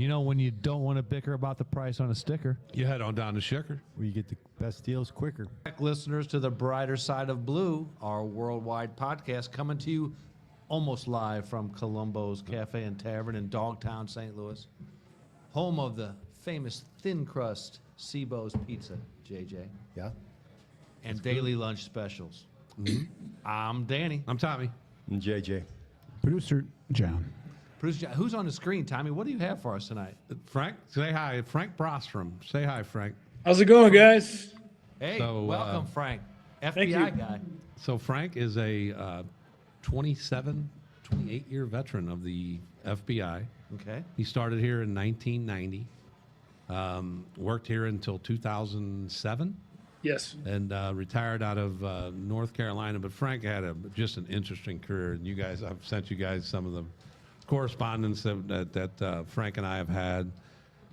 You know, when you don't want to bicker about the price on a sticker, you head on down to Schicker. Where you get the best deals quicker. Listeners to the Brighter Side of Blue, our worldwide podcast, coming to you almost live from Columbo's Cafe and Tavern in Dogtown, St. Louis, home of the famous thin crust Seabo's Pizza, JJ. Yeah. And daily lunch specials. Mm-hmm. I'm Danny. I'm Tommy. And JJ. Producer John. Who's on the screen, Tommy? What do you have for us tonight? Frank, say hi. Frank Brostrom. Say hi, Frank. How's it going, guys? Hey, So, welcome, Frank. thank FBI you. guy. So Frank is a 28-year veteran of the FBI. Okay. He started here in 1990, worked here until 2007, Yes. and retired out of North Carolina. But Frank had just an interesting career, and I've sent you guys some of the correspondence that Frank and I have had.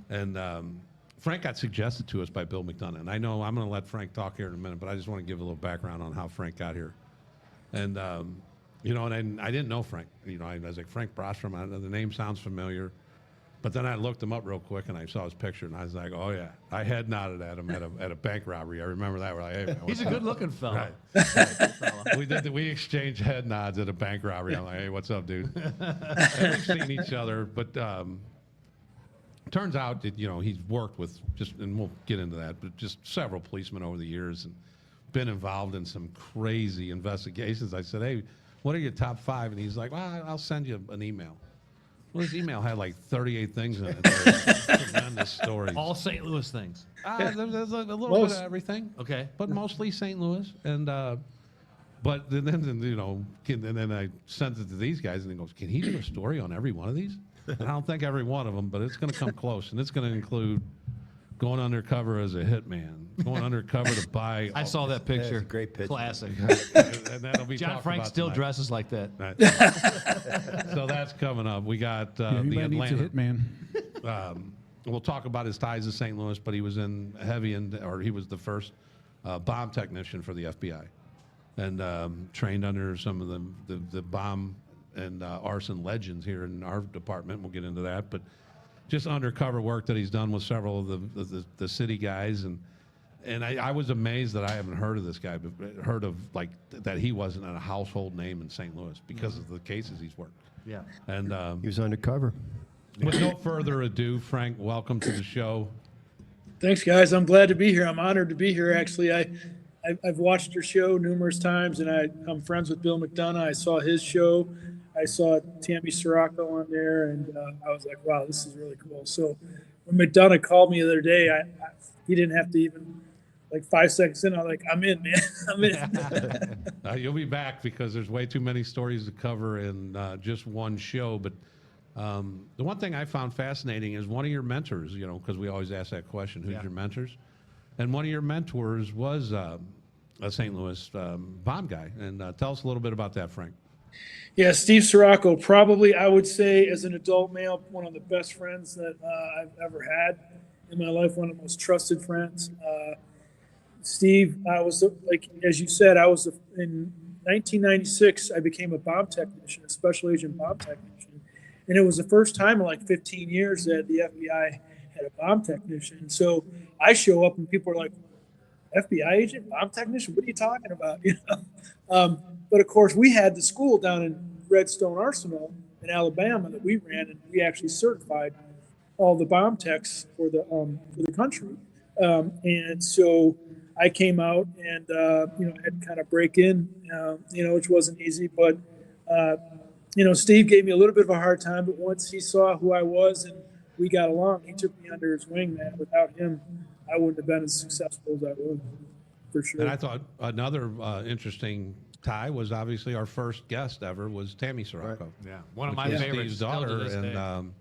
And Frank got suggested to us by Bill McDonough. And I know I'm going to let Frank talk here in a minute, but I just want to give a little background on how Frank got here. And, I didn't know Frank. I was like, Frank Brostrom, the name sounds familiar. But then I looked him up real quick, and I saw his picture, and I was like, oh, yeah. I head nodded at him at a bank robbery. I remember that. We're like, hey, man, He's a good-looking fella. Right. We exchanged head nods at a bank robbery. I'm like, hey, what's up, dude? And we've seen each other, but turns out that, he's worked with and we'll get into that, but just several policemen over the years and been involved in some crazy investigations. I said, hey, what are your top 5? And he's like, well, I'll send you an email. Well, his email had like 38 things in it. Tremendous stories. All St. Louis things. There's a little bit of everything. Okay. But mostly St. Louis. And but then I sent it to these guys, and he goes, "Can he do a story on every one of these?" And I don't think every one of them, but it's going to come close, and it's going to include going undercover as a hitman, going undercover to buy. I saw that picture. That's a great picture. Classic. And that'll be John talked Frank about still tonight. dresses like that. Right. So that's coming up. We got the Everybody needs a Atlanta. hitman. We'll talk about his ties to St. Louis, but he was he was the first bomb technician for the FBI, and trained under some of the bomb and arson legends here in our department. We'll get into that, but just undercover work that he's done with several of the city guys, and I was amazed that I haven't heard of this guy, but heard of that he wasn't a household name in St. Louis because of the cases he's worked. Yeah. And He was undercover. with no further ado, Frank, welcome to the show. Thanks, guys. I'm glad to be here. I'm honored to be here. Actually, I've watched your show numerous times, and I'm friends with Bill McDonough. I saw his show. I saw Tammy Sirocco on there, and I was like, wow, this is really cool. So when McDonough called me the other day, he didn't have to even, 5 seconds in, I was like, I'm in, man. I'm in. You'll be back because there's way too many stories to cover in just one show. But the one thing I found fascinating is one of your mentors, because we always ask that question, who's your mentors? And one of your mentors was a St. Louis bomb guy. And tell us a little bit about that, Frank. Yeah, Steve Sirocco, probably, I would say, as an adult male, one of the best friends that I've ever had in my life, one of the most trusted friends. Steve, I was, as you said, in 1996, I became a bomb technician, a special agent bomb technician. And it was the first time in 15 years that the FBI had a bomb technician. So I show up and people are like, FBI agent, bomb technician, what are you talking about? But of course, we had the school down in Redstone Arsenal in Alabama that we ran, and we actually certified all the bomb techs for the country. And so I came out and had to kind of break in, which wasn't easy. But Steve gave me a little bit of a hard time. But once he saw who I was and we got along, he took me under his wing. Man, without him, I wouldn't have been as successful as I was, for sure. And I thought another interesting tie was obviously our first guest ever was Tammy Sirocco. Right. Yeah. One of which my is favorites. Steve's daughter. And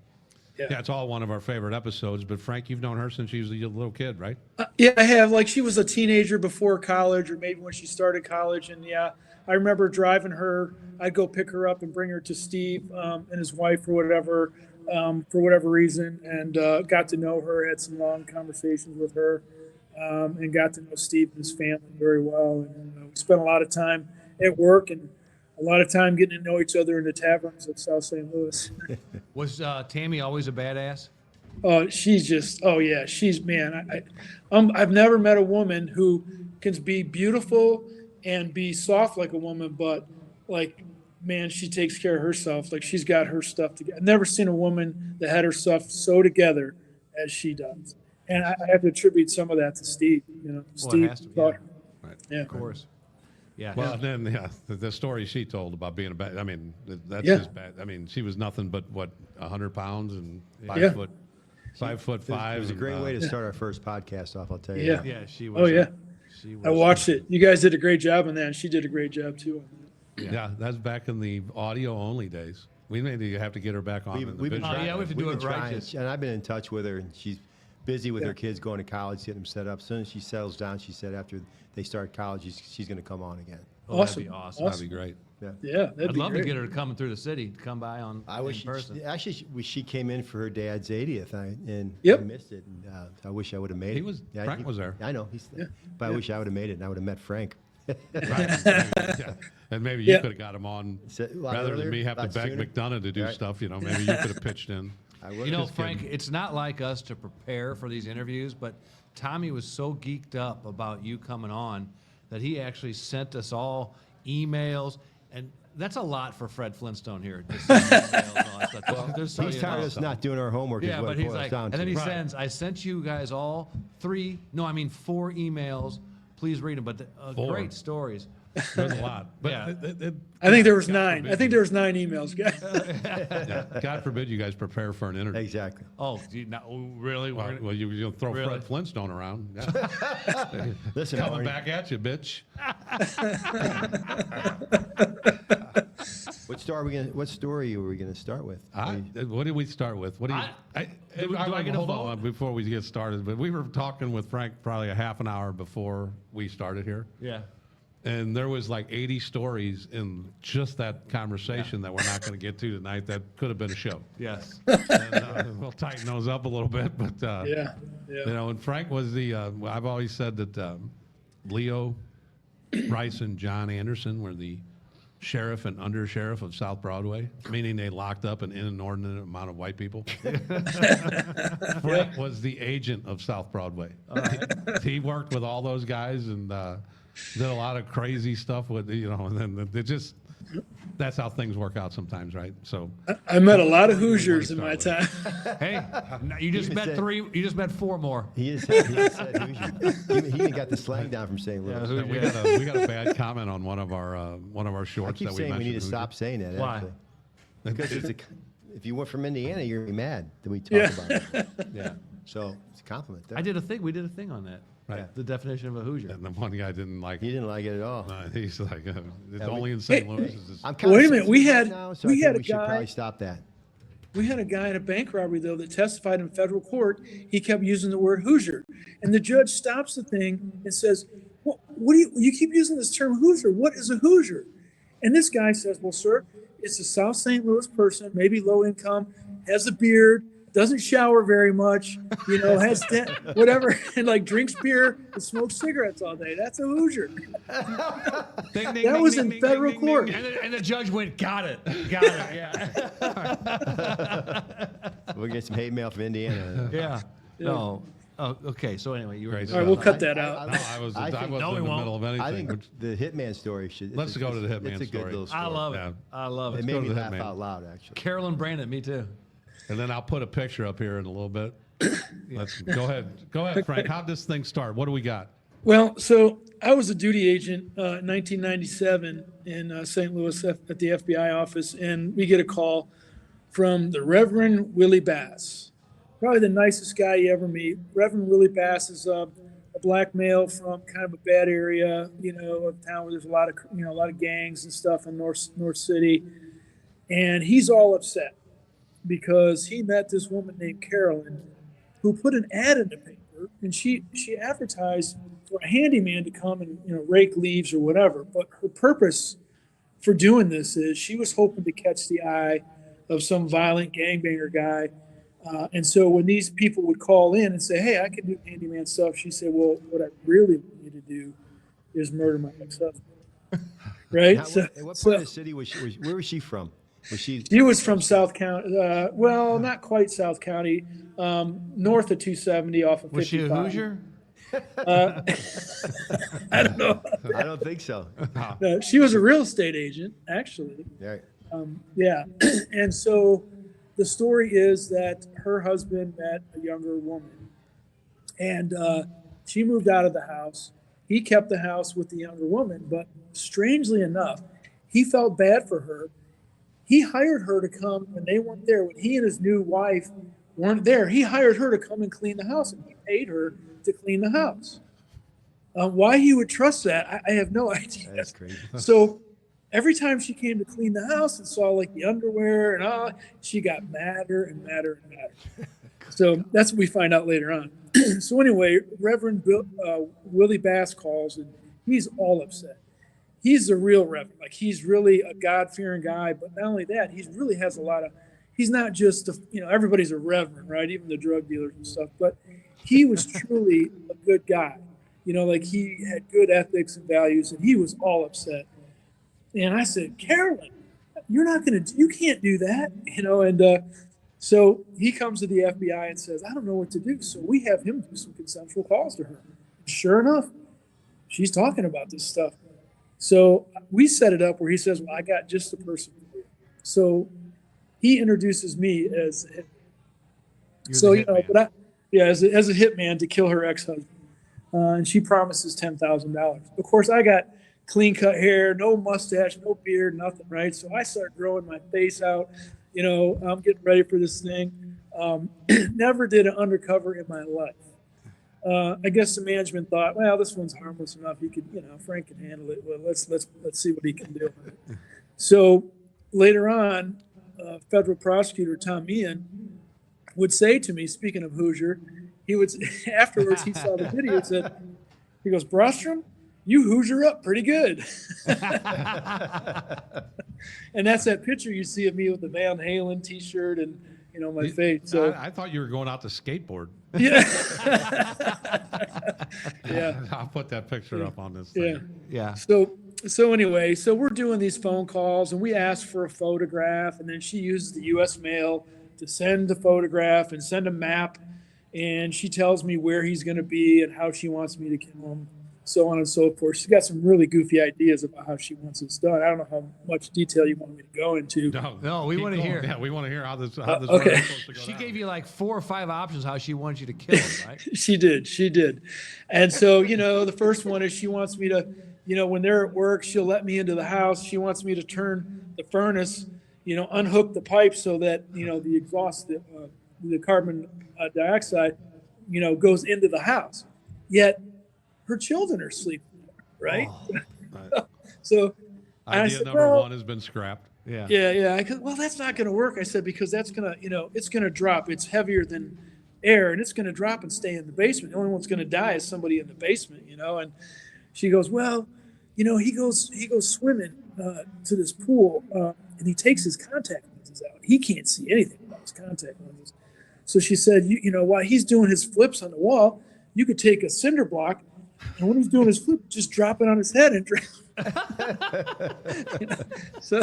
it's all one of our favorite episodes. But Frank, you've known her since she was a little kid, right? Yeah, I have. She was a teenager before college, or maybe when she started college. And I remember driving her. I'd go pick her up and bring her to Steve and his wife or whatever, for whatever reason, and got to know her, had some long conversations with her, and got to know Steve and his family very well. And we spent a lot of time at work and a lot of time getting to know each other in the taverns of South St. Louis. Was Tammy always a badass? Oh, she's just, oh yeah, she's, man, I've never met a woman who can be beautiful and be soft like a woman, but like, man, she takes care of herself. Like she's got her stuff together. I've never seen a woman that had her stuff so together as she does. And I have to attribute some of that to Steve, you know, Well, it Steve. has to be, taught her. Right. Yeah. Of course. Yeah. Well, and then the story she told about being a bad. I mean, that's Yeah. just bad. I mean, she was nothing but what 100 pounds and Yeah. 5'5". It was a and, great way to start our first podcast off, I'll tell you. Yeah. that. Yeah, she was. Oh yeah. She was. I watched it. You guys did a great job on that. And she did a great job too. Yeah, that's back in the audio only days. We maybe have to get her back on. in the We've been visual. Oh, yeah, we have to do we've it been right, trying, just- and I've been in touch with her, and she's busy with her kids going to college, getting them set up. As soon as she settles down, she said after they start college, she's going to come on again. Oh, that'd be Awesome. awesome. That'd be great. Yeah. That'd I'd be love great. to get her coming through the city, to come by on I wish in person. she came in for her dad's 80th, and Yep. I missed it. And, I wish I would have made He it. was- Frank was there. I know. But I wish I would have made it, and I would have met Frank. Right. Yeah. And maybe you Yeah. could have got him on A lot rather earlier, than me have to lot beg sooner. McDonough to do Right. stuff. You know, maybe you could have pitched in. I You would know, have. Frank, it's not like us to prepare for these interviews, but Tommy was so geeked up about you coming on that he actually sent us all emails, and that's a lot for Fred Flintstone here. To send emails and all that stuff. Just so He's you tired know. of us not doing our homework. Yeah, is what but it he's boils like, down and to. then he Right. sends, I sent you guys all 4 emails. Please read them, but 4. great stories. There's a lot. But Yeah. I think there was God 9. forbid I think you- there was 9 emails, guys. Yeah. God forbid you guys prepare for an interview. Exactly. Oh, really? Well, you'll throw Really? Fred Flintstone around. Yeah. Listen, Coming Arnie, back at you, bitch. what story are we gonna start with? What did we start with? What do you? Do I get a hold vote? on before we get started. But we were talking with Frank probably a half an hour before we started here, Yeah. and there was like 80 stories in just that conversation that we're not going to get to tonight. That could have been a show. Yes. And, we'll tighten those up a little bit, but Yeah. you know, and Frank was the. I've always said that Leo, Bryce, and John Anderson were the sheriff and under sheriff of South Broadway, meaning they locked up an inordinate amount of white people. Frank was the agent of South Broadway. He worked with all those guys and did a lot of crazy stuff with, you know, and then it just, that's how things work out sometimes, right? So I met a lot of Hoosiers in my time. Hey, you just even met said- 3. You just met 4 more. He said Hoosier. He even got the slang down from St. Louis. Yeah, we got a bad comment on one of our I shorts keep that we saying we mentioned. need to stop saying that. Why? Actually. Because if you were from Indiana, you're gonna be mad that we talk Yeah. about it. Yeah. So it's a compliment. There. I did a thing. We did a thing on that. Right. The definition of a Hoosier. And the one guy didn't like He it. didn't like it at all. He's like, it's Yeah, only we- in St. Hey, Louis. Is this- I'm kind Wait a of minute, we sensitive had- now, so we I think had a we should guy- probably stop that. We had a guy in a bank robbery, though, that testified in federal court. He kept using the word Hoosier. And the judge stops the thing and says, what do you keep using this term Hoosier? What is a Hoosier? And this guy says, well, sir, it's a South St. Louis person, maybe low income, has a beard, doesn't shower very much, you know, has whatever, and like drinks beer and smokes cigarettes all day. That's a Hoosier. Ding, ding, That ding, was ding, in ding, federal ding, ding, court. ding. And the judge went, got it. Yeah. We'll get some hate mail from Indiana. Yeah. No. Oh, okay. So anyway, you were. Great All right, we'll cut that out. No, I wasn't I in think- the No, we middle won't. of I anything. think the Hitman story should. Let's go to the Hitman It's a story. good little story. I love it. Yeah. I love It it. made go me to the laugh Hitman. out loud, actually. Carolyn Brandon, me too. And then I'll put a picture up here in a little bit. Let's go ahead. Go ahead, Frank. How'd this thing start? What do we got? Well, so I was a duty agent in 1997 in St. Louis at the FBI office, and we get a call from the Reverend Willie Bass, probably the nicest guy you ever meet. Reverend Willie Bass is a black male from kind of a bad area, you know, of town where there's a lot of gangs and stuff in North City, and he's all upset because he met this woman named Carolyn who put an ad in the paper, and she advertised for a handyman to come and, you know, rake leaves or whatever. But her purpose for doing this is she was hoping to catch the eye of some violent gangbanger guy. And so when these people would call in and say, hey, I can do handyman stuff, she said, well, what I really want you to do is murder my ex-husband. Right? Now, at what part of the city was she? Where was she from? Was she? She was from South County. Well, not quite South County. North of 270 off of 55. Was she a Hoosier? I don't know. I don't think so. No, she was a real estate agent, actually. Yeah. Yeah. And so the story is that her husband met a younger woman, and she moved out of the house. He kept the house with the younger woman, but strangely enough, he felt bad for her. He hired her to come when they weren't there. When he and his new wife weren't there, he hired her to come and clean the house, and he paid her to clean the house. Why he would trust that, I have no idea. That's crazy. So every time she came to clean the house and saw like the underwear and all, she got madder and madder and madder. So that's what we find out later on. So anyway, Reverend Willie Bass calls, and he's all upset. He's a real reverend. Like, he's really a God-fearing guy, but not only that, he really has a lot of, he's not just, everybody's a reverend, right? Even the drug dealers and stuff, but he was truly a good guy. Like, he had good ethics and values, and he was all upset. And I said, Carolyn, you can't do that, and so he comes to the FBI and says, I don't know what to do. So we have him do some consensual calls to her. Sure enough, she's talking about this stuff. So we set it up where he says, well, I got just the person for you. So he introduces me as as a hitman to kill her ex-husband. And she promises $10,000. Of course, I got clean cut hair, no mustache, no beard, nothing, right? So I start growing my face out. I'm getting ready for this thing. Never did an undercover in my life. I guess the management thought, well, this one's harmless enough. He could, Frank can handle it. Well, let's see what he can do. So later on, federal prosecutor Tom Meehan would say to me, speaking of Hoosier, he would afterwards he saw the video and said, he goes, Brostrom, you Hoosier up pretty good. And that's that picture you see of me with the Van Halen T-shirt and my face. So I thought you were going out to skateboard. yeah, yeah, I'll put that picture up on this yeah, thing. Yeah. So anyway, so we're doing these phone calls, and we ask for a photograph, and then she uses the U.S. mail to send the photograph and send a map, and she tells me where he's going to be and how she wants me to kill him, so on and so forth. She's got some really goofy ideas about how she wants this done. I don't know how much detail you want me to go into. No, we keep want to going. hear. Yeah, we want to hear how this okay. run is supposed to go She down. gave you like 4 or 5 options how she wants you to kill him, right? She did. And so, the first one is she wants me to, when they're at work, she'll let me into the house. She wants me to turn the furnace, unhook the pipe so that, the exhaust, the carbon dioxide, goes into the house. Yet her children are sleeping, right? Oh, Right. So I Idea said, number well, one has been scrapped. yeah. Yeah. I could, well, that's not going to work. I said, because that's going to, it's going to drop. It's heavier than air, and it's going to drop and stay in the basement. The only one's going to die is somebody in the basement, And she goes, well, he goes swimming to this pool, and he takes his contact lenses out. He can't see anything about his contact lenses. So she said, while he's doing his flips on the wall, you could take a cinder block, and when he's doing his flip, just drop it on his head and drown. So,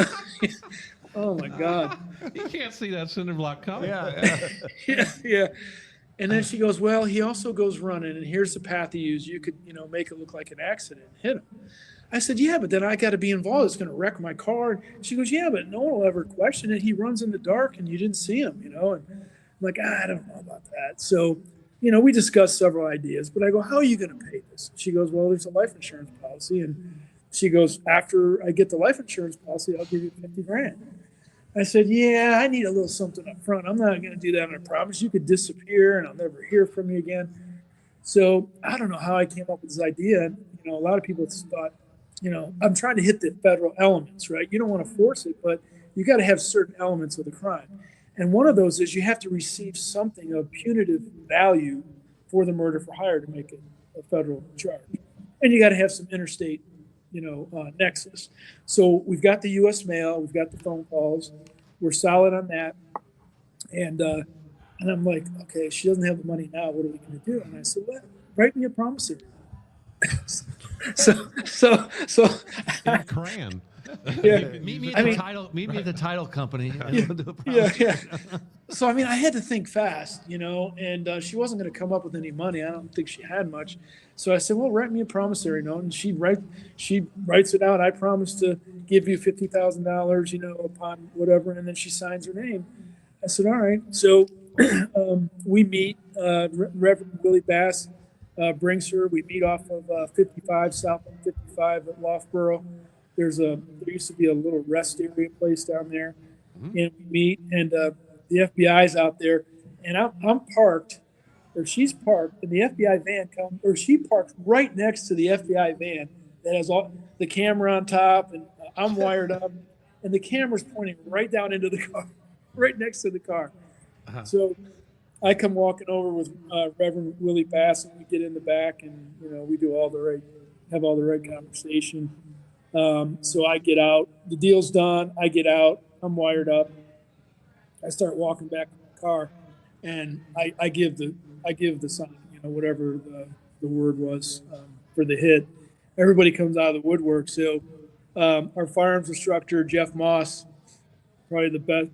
oh my God. You can't see that cinder block coming. Yeah. And then she goes, well, he also goes running, and here's the path he used. You could, make it look like an accident and hit him. I said, yeah, but then I got to be involved. It's going to wreck my car. She goes, yeah, but no one will ever question it. He runs in the dark, and you didn't see him, And I'm like, I don't know about that. So, we discussed several ideas, but I go, how are you going to pay this? She goes, well, there's a life insurance policy. And she goes, after I get the life insurance policy, I'll give you $50,000. I said, yeah, I need a little something up front. I'm not going to do that on a promise. You could disappear and I'll never hear from you again. So I don't know how I came up with this idea. And, a lot of people thought, I'm trying to hit the federal elements, right? You don't want to force it, but you got to have certain elements of the crime. And one of those is you have to receive something of punitive value for the murder for hire to make it a federal charge. And you got to have some interstate, nexus. So we've got the U.S. mail, we've got the phone calls, we're solid on that. And I'm like, okay, she doesn't have the money now. What are we going to do? And I said, well, write me a promissory. so In crayon. Yeah. Meet me I at the mean- title. Meet me at the title company. And Yeah, we'll do a yeah, prosecution. yeah. So I mean, I had to think fast, and she wasn't going to come up with any money. I don't think she had much. So I said, "Well, write me a promissory note," and she writes it out. I promise to give you $50,000, upon whatever, and then she signs her name. I said, "All right." So we meet. Reverend Willie Bass brings her. We meet off of 55 South 55 at Loughborough. There used to be a little rest area place down there, and we meet. And the FBI's out there, and I'm parked, or she's parked, and the FBI van comes, or she parks right next to the FBI van that has all the camera on top, and I'm wired up, and the camera's pointing right down into the car, right next to the car. So I come walking over with Reverend Willie Bass, and we get in the back, and we do have all the right conversation. So I get out, the deal's done. I get out, I'm wired up. I start walking back to the car, and I give the sign, whatever the word was for the hit. Everybody comes out of the woodwork. So our firearms instructor, Jeff Moss, probably the best,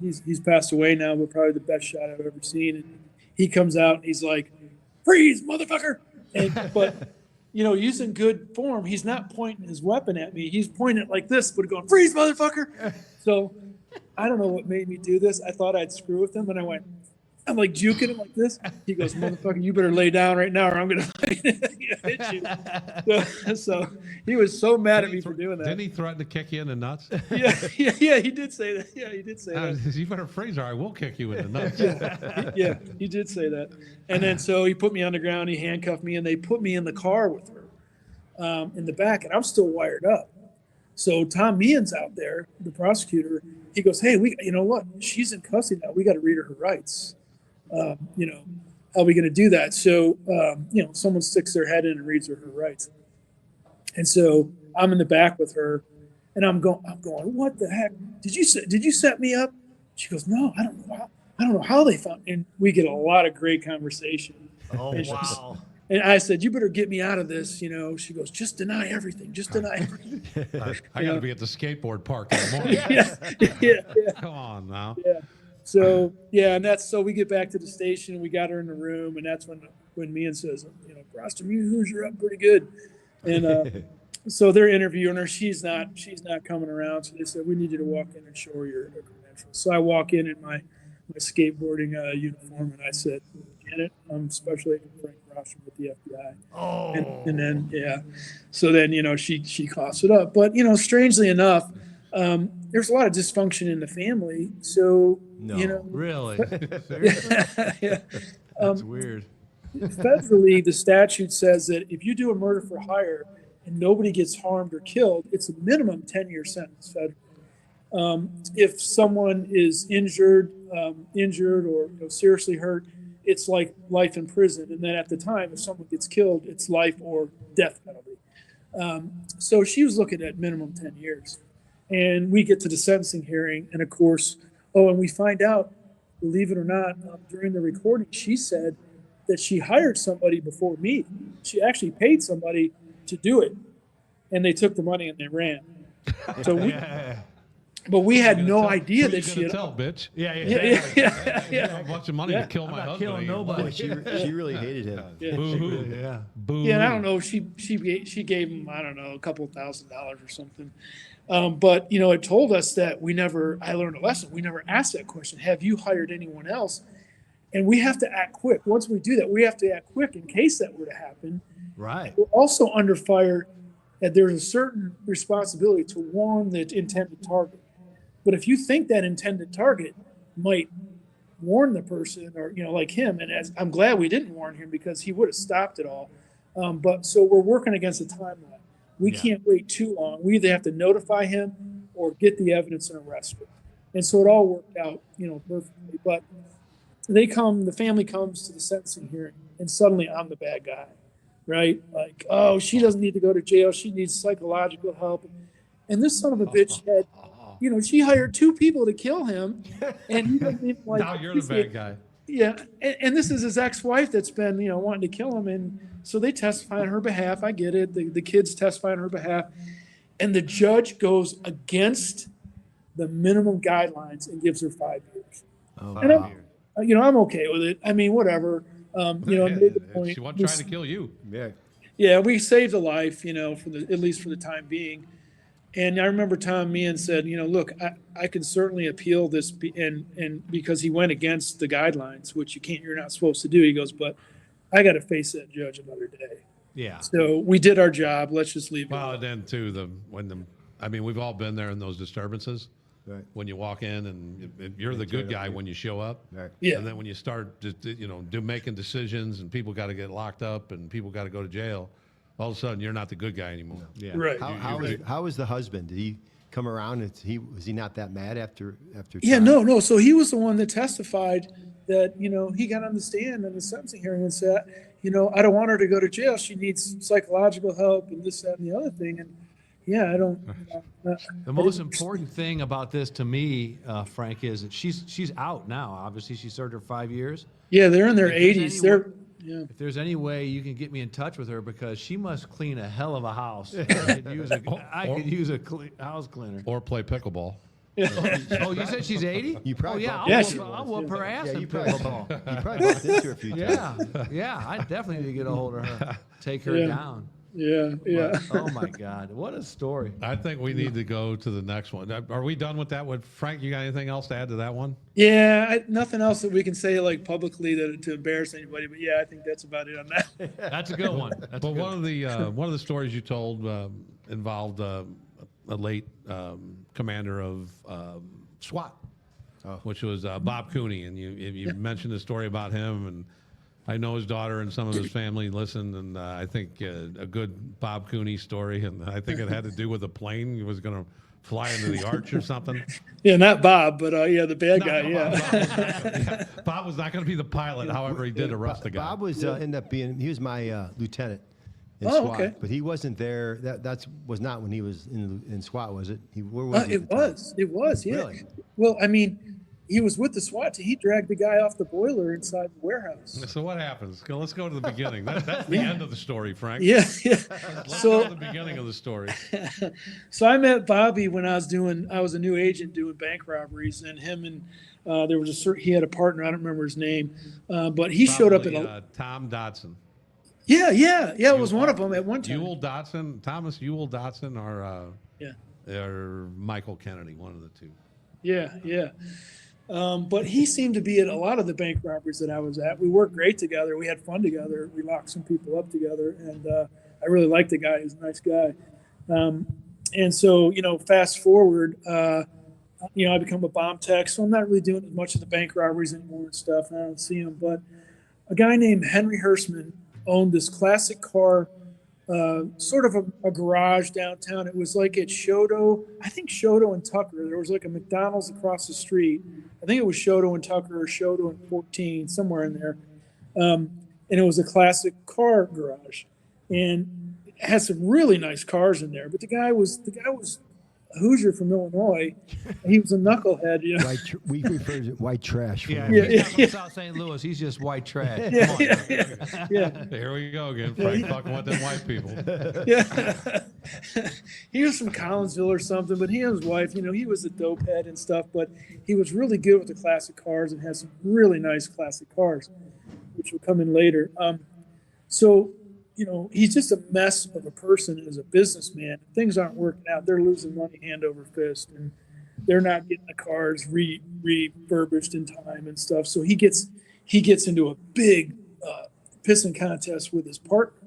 he's passed away now, but probably the best shot I've ever seen. And he comes out and he's like, "Freeze, motherfucker!" But using good form, he's not pointing his weapon at me. He's pointing it like this, but going, "Freeze, motherfucker!" So I don't know what made me do this. I thought I'd screw with him, and I'm like juking him like this. He goes, "Motherfucker, you better lay down right now, or I'm gonna hit you." So he was so mad at me for doing that. Didn't he threaten to kick you in the nuts? Yeah, he did say that. Yeah, he did say that. You better freeze or I will kick you in the nuts. Yeah, he did say that. And then so he put me on the ground, he handcuffed me, and they put me in the car with her in the back, and I'm still wired up. So Tom Meehan's out there, the prosecutor. He goes, "Hey, you know what? She's in custody now. We got to read her rights. How are we going to do that?" So, someone sticks their head in and reads her rights. And so I'm in the back with her, and I'm going, "What the heck? Did you set me up?" She goes, "No, I don't know how they found." And we get a lot of great conversation. Oh, wow. And I said, "You better get me out of this." She goes, "Just deny everything. Just deny everything." I got to be at the skateboard park in the morning. yeah. Come on now. Yeah. So so we get back to the station. We got her in the room, and that's when Meehan says, "Brostrom, you Hoosier up pretty good." And so they're interviewing her. She's not coming around. So they said, "We need you to walk in and show her your credentials." So I walk in my skateboarding uniform, and I said, "Janet, I'm Special Agent Frank Brostrom with the FBI." Oh. And then so then she coughs it up. But strangely enough, there's a lot of dysfunction in the family. So No. Really? yeah. That's weird. Federally, the statute says that if you do a murder for hire and nobody gets harmed or killed, it's a minimum 10-year sentence federally. If someone is injured or seriously hurt, it's like life in prison. And then at the time, if someone gets killed, it's life or death penalty. So she was looking at minimum 10 years. And we get to the sentencing hearing, and of course, and we find out, believe it or not, during the recording, she said that she hired somebody before me. She actually paid somebody to do it, and they took the money and they ran. So but we had no idea that she had. Tell, bitch. Yeah. A bunch of money to kill my not husband. killing nobody. Boy, she really hated him. Yeah. Boo-hoo. Yeah. Boo. Yeah, and I don't know. She gave him, I don't know, a couple $1,000s or something. But it told us that I learned a lesson. We never asked that question. Have you hired anyone else? And we have to act quick. Once we do that, we have to act quick in case that were to happen. Right. We're also under fire that there's a certain responsibility to warn the intended target. But if you think that intended target might warn the person, or like him, and I'm glad we didn't warn him because he would have stopped it all. But so we're working against a timeline. We can't wait too long. We either have to notify him or get the evidence and arrest him. And so it all worked out, perfectly. But the family comes to the sentencing hearing, and suddenly I'm the bad guy, right? Like, oh, she doesn't need to go to jail. She needs psychological help. And this son of a bitch had, she hired 2 people to kill him, and he doesn't even like. Now you're the bad guy. Yeah, and this is his ex-wife that's been, wanting to kill him, and so they testify on her behalf. I get it. The kids testify on her behalf, and the judge goes against the minimum guidelines and gives her 5 years. Oh, And wow. I'm okay with it. I mean, whatever. I made the point. She wasn't trying to kill you. Yeah. Yeah, we saved a life, at least for the time being. And I remember Tom Meehan said, look, I can certainly appeal this, and because he went against the guidelines, which you're not supposed to do. He goes, but I got to face that judge another day. Yeah. So we did our job. Let's just leave it. Well, then too, we've all been there in those disturbances. Right. When you walk in and you're the good guy when you show up. Right. Yeah. And then when you start, making decisions and people got to get locked up and people got to go to jail, all of a sudden you're not the good guy anymore. Yeah. Right. How was the husband? Did he come around? Was he not that mad after? Yeah, trial? no. So he was the one that testified that, he got on the stand in the sentencing hearing and said, I don't want her to go to jail. She needs psychological help and this, that, and the other thing. And yeah, I don't. The most important thing about this to me, Frank, is that she's out now. Obviously, she served her 5 years. Yeah, they're in their If there's 80s. any If there's any way you can get me in touch with her, because she must clean a hell of a house. I could use a house cleaner. Or play pickleball. Oh, you said she's 80? You probably yeah, bumped I'll whoop her ass Yeah, in you probably, pickleball. you probably bumped into her a few times. Yeah, I definitely need to get a hold of her, take her Yeah. down. Yeah. Oh my God, what a story! I think we need to go to the next one. Are we done with that one? Frank, you got anything else to add to that one? Yeah, nothing else that we can say publicly to embarrass anybody. But yeah, I think that's about it on that. That's a good one. That's But a good one of the stories you told involved a late commander of SWAT, which was Bob Cooney, and you mentioned the story about him, and I know his daughter and some of his family listened, and I think a good Bob Cooney story, and I think it had to do with a plane. He was going to fly into the arch or something. Yeah, not Bob, but the bad No, guy. no, Yeah. Bob was not going to be the pilot. However, he did arrest the guy. Bob was ended up being. He was my lieutenant in Oh, SWAT, okay. but he wasn't there. That was not when he was in SWAT, was it? Where was he? It at the time? was. It was. Yeah. Really? Well, I mean, he was with the SWAT team. He dragged the guy off the boiler inside the warehouse. So what happens? Let's go to the beginning. That's the end of the story, Frank. Yeah. Let's go to the beginning of the story. So I met Bobby when I was a new agent doing bank robberies, and him and there was he had a partner. I don't remember his name, but he showed up at Tom Dodson. Yeah. It was one of them at one time. Thomas Ewell Dodson, Yeah. or Michael Kennedy, one of the two. Yeah. But he seemed to be at a lot of the bank robberies that I was at. We worked great together. We had fun together. We locked some people up together, and I really liked the guy. He's a nice guy. And so, fast forward, I become a bomb tech, so I'm not really doing as much of the bank robberies anymore and stuff. And I don't see him, but a guy named Henry Hersman owned this classic car, sort of a garage downtown. It was like at Shodo, I think Shodo and Tucker. There was like a McDonald's across the street. I think it was Shodo and Tucker or Shodo and 14, somewhere in there. And it was a classic car garage, and it had some really nice cars in there. But the guy was a Hoosier from Illinois. He was a knucklehead. We refer to white trash. Yeah, from he's not from South St. Louis. He's just white trash. Come on. Yeah. Here we go again, Frank, fucking with them white people. Yeah. He was from Collinsville or something, but he and his wife, he was a dope head and stuff, but he was really good with the classic cars and had some really nice classic cars, which will come in later. So, he's just a mess of a person as a businessman. Things aren't working out. They're losing money hand over fist, and they're not getting the cars refurbished in time and stuff. So he gets into a big pissing contest with his partner.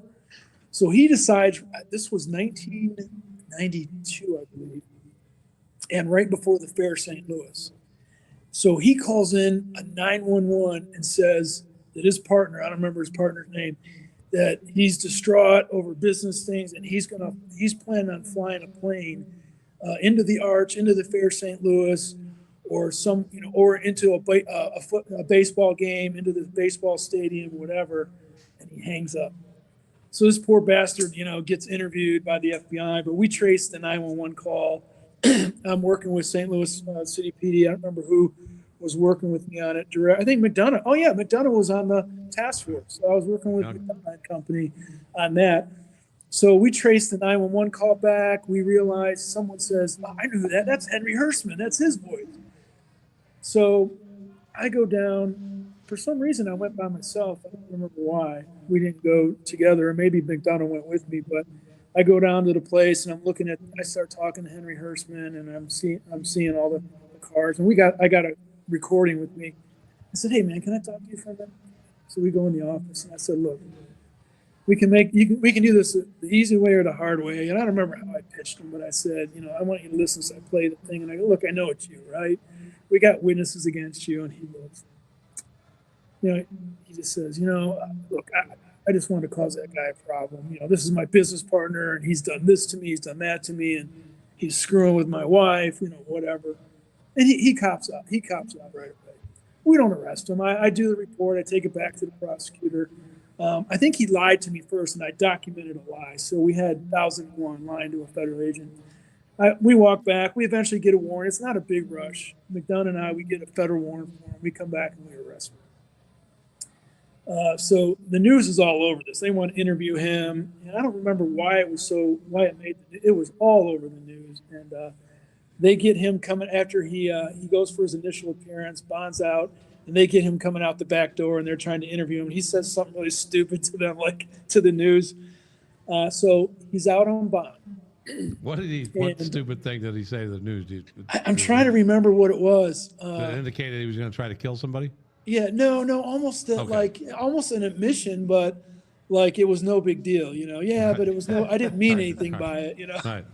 So he decides, this was 1992, I believe, and right before the Fair St. Louis. So he calls in a 911 and says that his partner, I don't remember his partner's name, that he's distraught over business things, and he's planning on flying a plane into the Arch, into the Fair St. Louis, or or into a baseball game, into the baseball stadium, whatever, and he hangs up. So this poor bastard, gets interviewed by the FBI, but we traced the 911 call. I'm working with St. Louis City PD. I don't remember who was working with me on it. I think McDonough. Oh yeah, McDonough was on the task force. So I was working with McDonough and Company on that. So we traced the 911 call back. We realized someone says, oh, I knew that. That's Henry Hurstman. That's his voice. So I go down. For some reason, I went by myself. I don't remember why. We didn't go together. Maybe McDonough went with me, but I go down to the place and I'm looking at. I start talking to Henry Hurstman, and I'm seeing all the cars. And I got a recording with me. I said, "Hey, man, can I talk to you for a minute?" So we go in the office, and I said, "Look, we can do this the easy way or the hard way." And I don't remember how I pitched him, but I said, I want you to listen. So I play the thing, and I go, "Look, I know it's you, right? We got witnesses against you." And he goes, he just says, "Look, I just want to cause that guy a problem. This is my business partner, and he's done this to me, he's done that to me, and he's screwing with my wife, whatever." And he cops out. He cops out right away. We don't arrest him. I do the report. I take it back to the prosecutor. I think he lied to me first, and I documented a lie. So we had 1,001 lying to a federal agent. We walk back. We eventually get a warrant. It's not a big rush. McDonough and I, we get a federal warrant for him. We come back and we arrest him. So the news is all over this. They want to interview him, and I don't remember why it was all over the news. And they get him coming after he goes for his initial appearance, bonds out, and they get him coming out the back door, and they're trying to interview him. He says something really stupid to them, like to the news. So he's out on bond. What stupid thing did he say to the news? I'm trying to remember what it was. Did it indicate that he was going to try to kill somebody? Yeah, no, almost almost an admission, but like it was no big deal, Yeah, but it was I didn't mean anything by it, Right.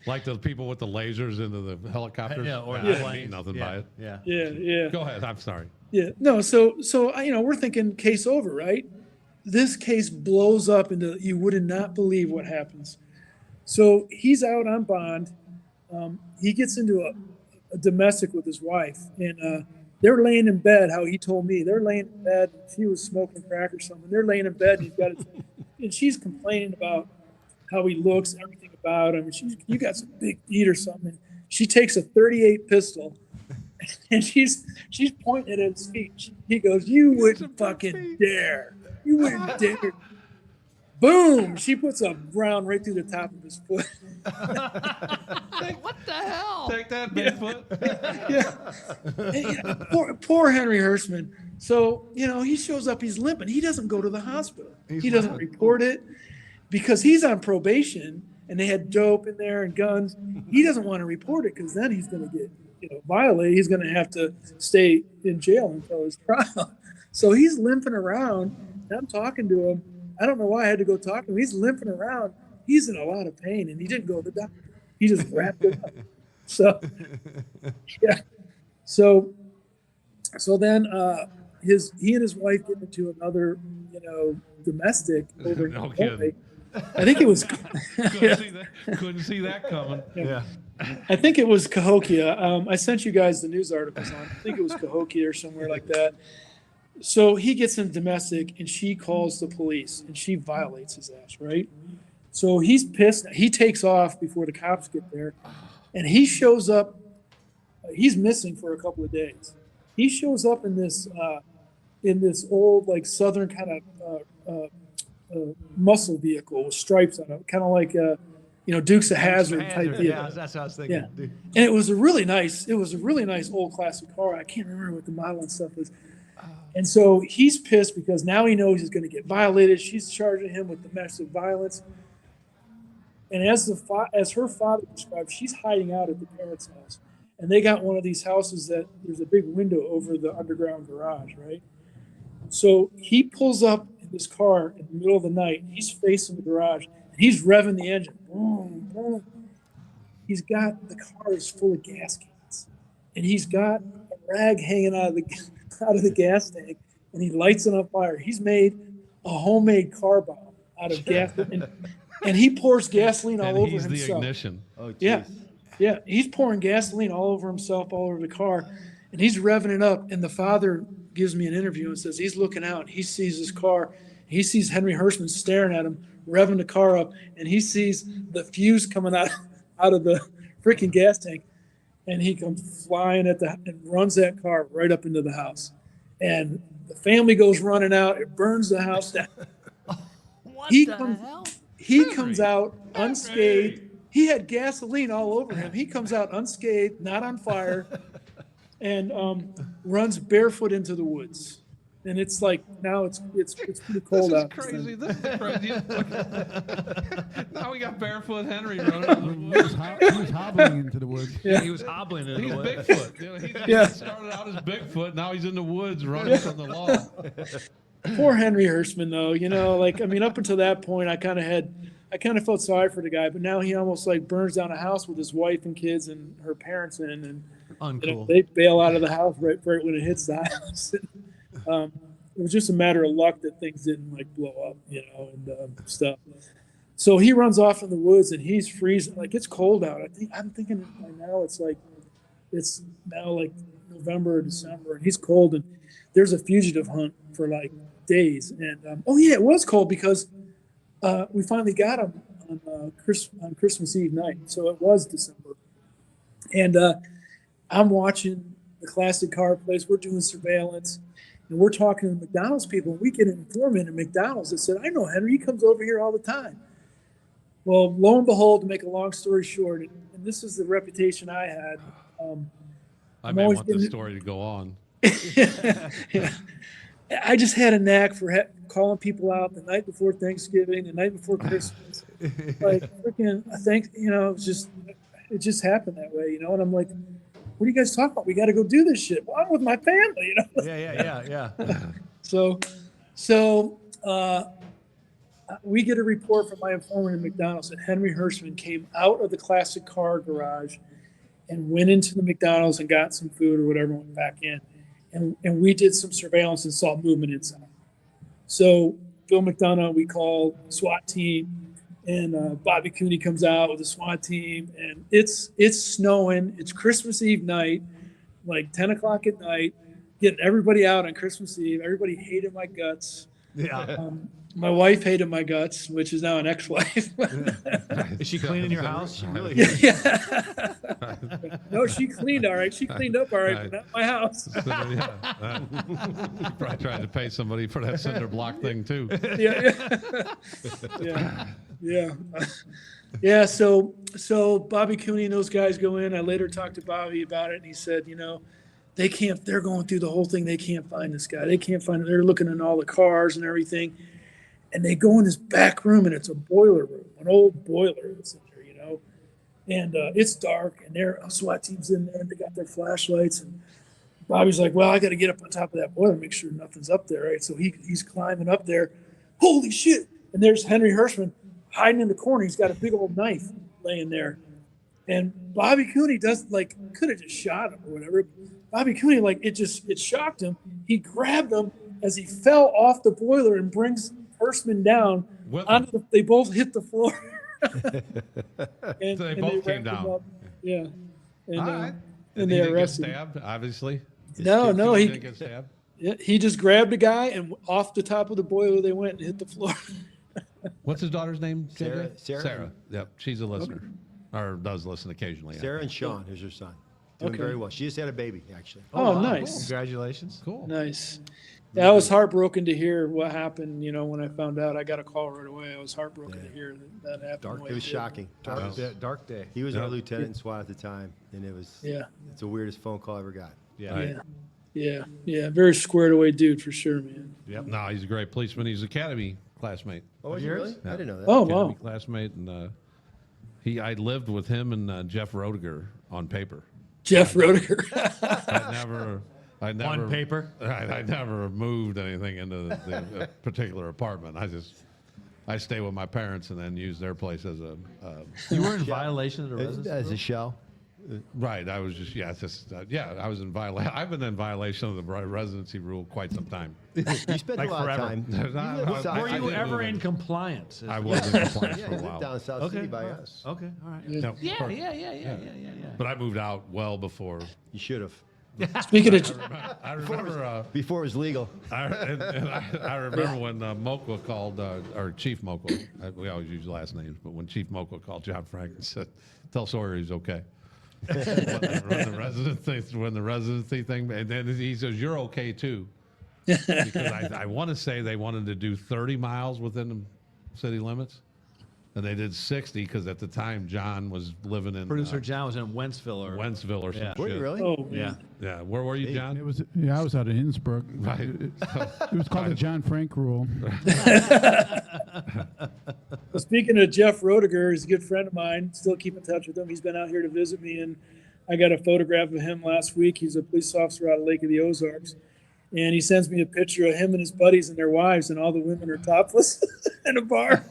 Like the people with the lasers into the helicopters. Yeah, or I the didn't planes. mean nothing by it. Yeah. Yeah. Go ahead. I'm sorry. Yeah, no, so we're thinking case over, right? This case blows up into you would not believe what happens. So he's out on bond. He gets into a domestic with his wife, and they're laying in bed. How he told me they're laying in bed. She was smoking crack or something. They're laying in bed. And he's got and she's complaining about how he looks, everything about him. You got some big feet or something. She takes a .38 pistol, and she's pointing at his feet. He goes, "You wouldn't fucking dare! You wouldn't dare!" Boom! She puts a round right through the top of his foot. What the hell? Take that, Bigfoot. Yeah. Poor Henry Hurstman. So, he shows up, he's limping. He doesn't go to the hospital. He doesn't report it because he's on probation and they had dope in there and guns. He doesn't want to report it because then he's going to get violated. He's going to have to stay in jail until his trial. So he's limping around. And I'm talking to him. I don't know why I had to go talk to him. He's limping around. He's in a lot of pain, and he didn't go to the doctor. He just wrapped it up. So, yeah. So then he and his wife get into another, domestic over in No Chipotle. kidding. I think it was. Couldn't see that coming. Yeah. I think it was Cahokia. I sent you guys the news articles on. I think it was Cahokia or somewhere like that. So he gets in domestic, and she calls the police, and she violates his ass, right? So he's pissed. He takes off before the cops get there, and he shows up. He's missing for a couple of days. He shows up in this old like Southern kind of muscle vehicle with stripes on it, kind of like Dukes of Hazzard type vehicle. Yeah, that's what I was thinking. Yeah. And it was a really nice old classic car. I can't remember what the model and stuff is. And so he's pissed because now he knows he's going to get violated. She's charging him with domestic violence. And as her father described, she's hiding out at the parents' house. And they got one of these houses that there's a big window over the underground garage, right? So he pulls up in this car in the middle of the night. He's facing the garage. And he's revving the engine. Boom, boom. The car is full of gas cans. And he's got a rag hanging out of the gas tank, and he lights it on fire. He's made a homemade car bomb out of gas, and he pours gasoline all over himself. And he's the ignition. Oh, Yeah, yeah. He's pouring gasoline all over himself, all over the car, and he's revving it up. And the father gives me an interview and says he's looking out. He sees his car. He sees Henry Hurstman staring at him, revving the car up, and he sees the fuse coming out of the freaking gas tank. And he comes flying and runs that car right up into the house. And the family goes running out. It burns the house down. What the hell? he comes out unscathed. He had gasoline all over him. He comes out unscathed, not on fire, and runs barefoot into the woods. And it's like now it's pretty cold out. Crazy. This is crazy. Now we got barefoot Henry running. He was hobbling into the woods. He was hobbling in He's the way. Bigfoot. You know, he Yeah. started out as Bigfoot. Now he's in the woods running from the law. Poor Henry Hurstman, though. You know, like I mean, up until that point, I kind of felt sorry for the guy, but now he almost like burns down a house with his wife and kids and her parents in, and you know, Uncool. they bail out of the house right when it hits the house. It was just a matter of luck that things didn't like blow up, you know, and stuff. So he runs off in the woods and he's freezing. Like it's cold out. I'm thinking by now it's now like November or December, and he's cold. And there's a fugitive hunt for like days. And oh yeah, it was cold because we finally got him on Christmas Eve night. So it was December, and I'm watching the classic car place. We're doing surveillance. And we're talking to the McDonald's people, and we get an informant at McDonald's that said, I know Henry, he comes over here all the time. Well, lo and behold, to make a long story short, and this is the reputation I had. I may want this story to go on. Yeah. I just had a knack for calling people out the night before Thanksgiving, the night before Christmas. Like, freaking, it just happened that way, you know? And I'm like, what are you guys talking about? We got to go do this shit. Well, I'm with my family, you know? Yeah. So, we get a report from my informant in McDonald's that Henry Hurstman came out of the classic car garage and went into the McDonald's and got some food or whatever, went back in. And we did some surveillance and saw movement inside. So Bill McDonough, we call SWAT team, and Bobby Cooney comes out with the SWAT team, and it's snowing. It's Christmas Eve night, like 10 o'clock at night, getting everybody out on Christmas Eve. Everybody hated my guts. Yeah. My wife hated my guts, which is now an ex-wife. Is she cleaning your house? She really Yeah. No, she cleaned all right. She cleaned up all right, but not my house. You probably tried to pay somebody for that cinder block thing too. Yeah. So Bobby Cooney and those guys go in. I later talked to Bobby about it, and he said, you know, they're going through the whole thing. They can't find this guy. They can't find him. They're looking in all the cars and everything. And they go in this back room, and it's a boiler room, an old boiler that's in there, you know. And it's dark, and their SWAT team's in there, and they got their flashlights. And Bobby's like, well, I got to get up on top of that boiler, make sure nothing's up there, right? So he's climbing up there. Holy shit! And there's Henry Hurstman hiding in the corner. He's got a big old knife laying there. And Bobby Cooney could have just shot him or whatever. Bobby Cooney, it shocked him. He grabbed him as he fell off the boiler and brings Hurstman down. They both hit the floor. So they both came down. Yeah. And, all right. And he they didn't arrested get stabbed, obviously. No, he he didn't get stabbed. Yeah, he just grabbed a guy, and off the top of the boiler they went and hit the floor. What's his daughter's name? Sarah. Sarah. Yep, she's a listener, or does listen occasionally. Sarah and Sean is her son. Doing very well. She just had a baby, actually. Oh, wow, nice. Cool. Congratulations. Cool. Nice. Yeah, I was heartbroken to hear what happened. You know, when I found out, I got a call right away. I was heartbroken to hear that happened. It was shocking. Dark day. He was our lieutenant in SWAT at the time, and it's the weirdest phone call I ever got. Yeah. Yeah. Very squared away dude for sure, man. Yep. No, he's a great policeman. He's an academy classmate. Oh, was he really? I didn't know that. Oh, Academy wow. classmate, and I lived with him and Jeff Roediger on paper. Jeff Roediger. I never On paper? I never moved anything into the particular apartment. I stay with my parents and then use their place as a. You were in violation of the residence As a rule? shell. Right, I was just I was in violation. I've been in violation of the residency rule quite some time. You spent Like a lot forever. of time. Were I you didn't ever move in in. compliance? I was in compliance Yeah, for you a lived while. down in South City by us. Okay, all right. No, Yeah. of course. Yeah. But I moved out well before. You should have. Speaking of, I remember. Before it was legal. I remember when Moqua called, or Chief Moqua, we always use last names, but when Chief Moqua called John Frank and said, "Tell Sawyer he's okay." when the residency thing, and then he says, "You're okay too," because I want to say they wanted to do 30 miles within the city limits. and they did 60 because at the time John was living in Producer John was in Wentzville or Wentzville or some Yeah. shit. Were you really? Oh, yeah. man. Yeah, where were you, John? It was, yeah, I was out of Innsbruck. Right. It was called the John Frank rule. Well, speaking of Jeff Roediger, he's a good friend of mine. Still keep in touch with him. He's been out here to visit me, and I got a photograph of him last week. He's a police officer out of Lake of the Ozarks. And he sends me a picture of him and his buddies and their wives, and all the women are topless in a bar.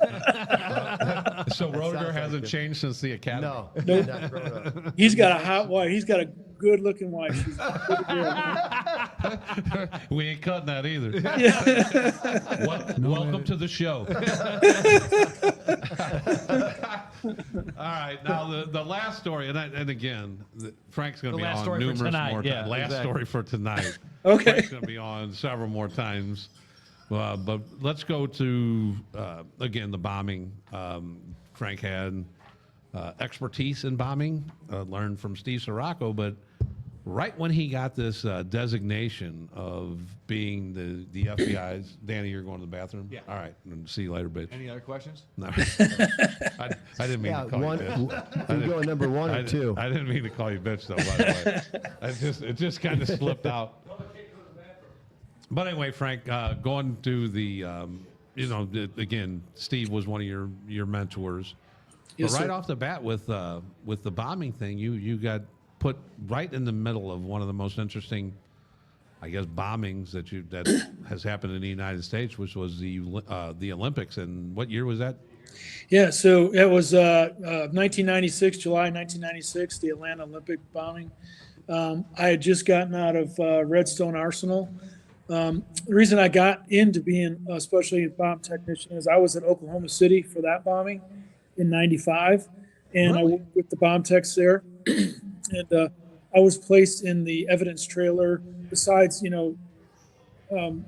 So Roediger like hasn't it. changed since the academy. No. Nope. Not grown up. He's got a hot wife. He's got a good-looking wife. She's a good girl. We ain't cutting that either. Yeah. Welcome to the show. All right, now the last story, and again, Frank's going to The be last on story for numerous tonight, more yeah, times. Last exactly. story for tonight. Okay. Frank's going to be on several more times. But let's go to, again, the bombing. Frank had expertise in bombing, learned from Steve Sirocco, but right when he got this designation of being the FBI's, Danny, you're going to the bathroom? Yeah. All right, and see you later, bitch. Any other questions? No. I didn't mean Yeah, to call one. you bitch. We're going number one I or didn't- two. I didn't mean to call you bitch, though, by the way. It just kind of slipped out. But anyway, Frank, going to the, again, Steve was one of your mentors. Yes, but right sir. off the bat with the bombing thing, you got put right in the middle of one of the most interesting, I guess, bombings that has happened in the United States, which was the Olympics. And what year was that? Yeah, so it was 1996, July 1996, the Atlanta Olympic bombing. I had just gotten out of Redstone Arsenal. The reason I got into being a specialty bomb technician is I was in Oklahoma City for that bombing in '95, and I worked with the bomb techs there. And I was placed in the evidence trailer. Besides, going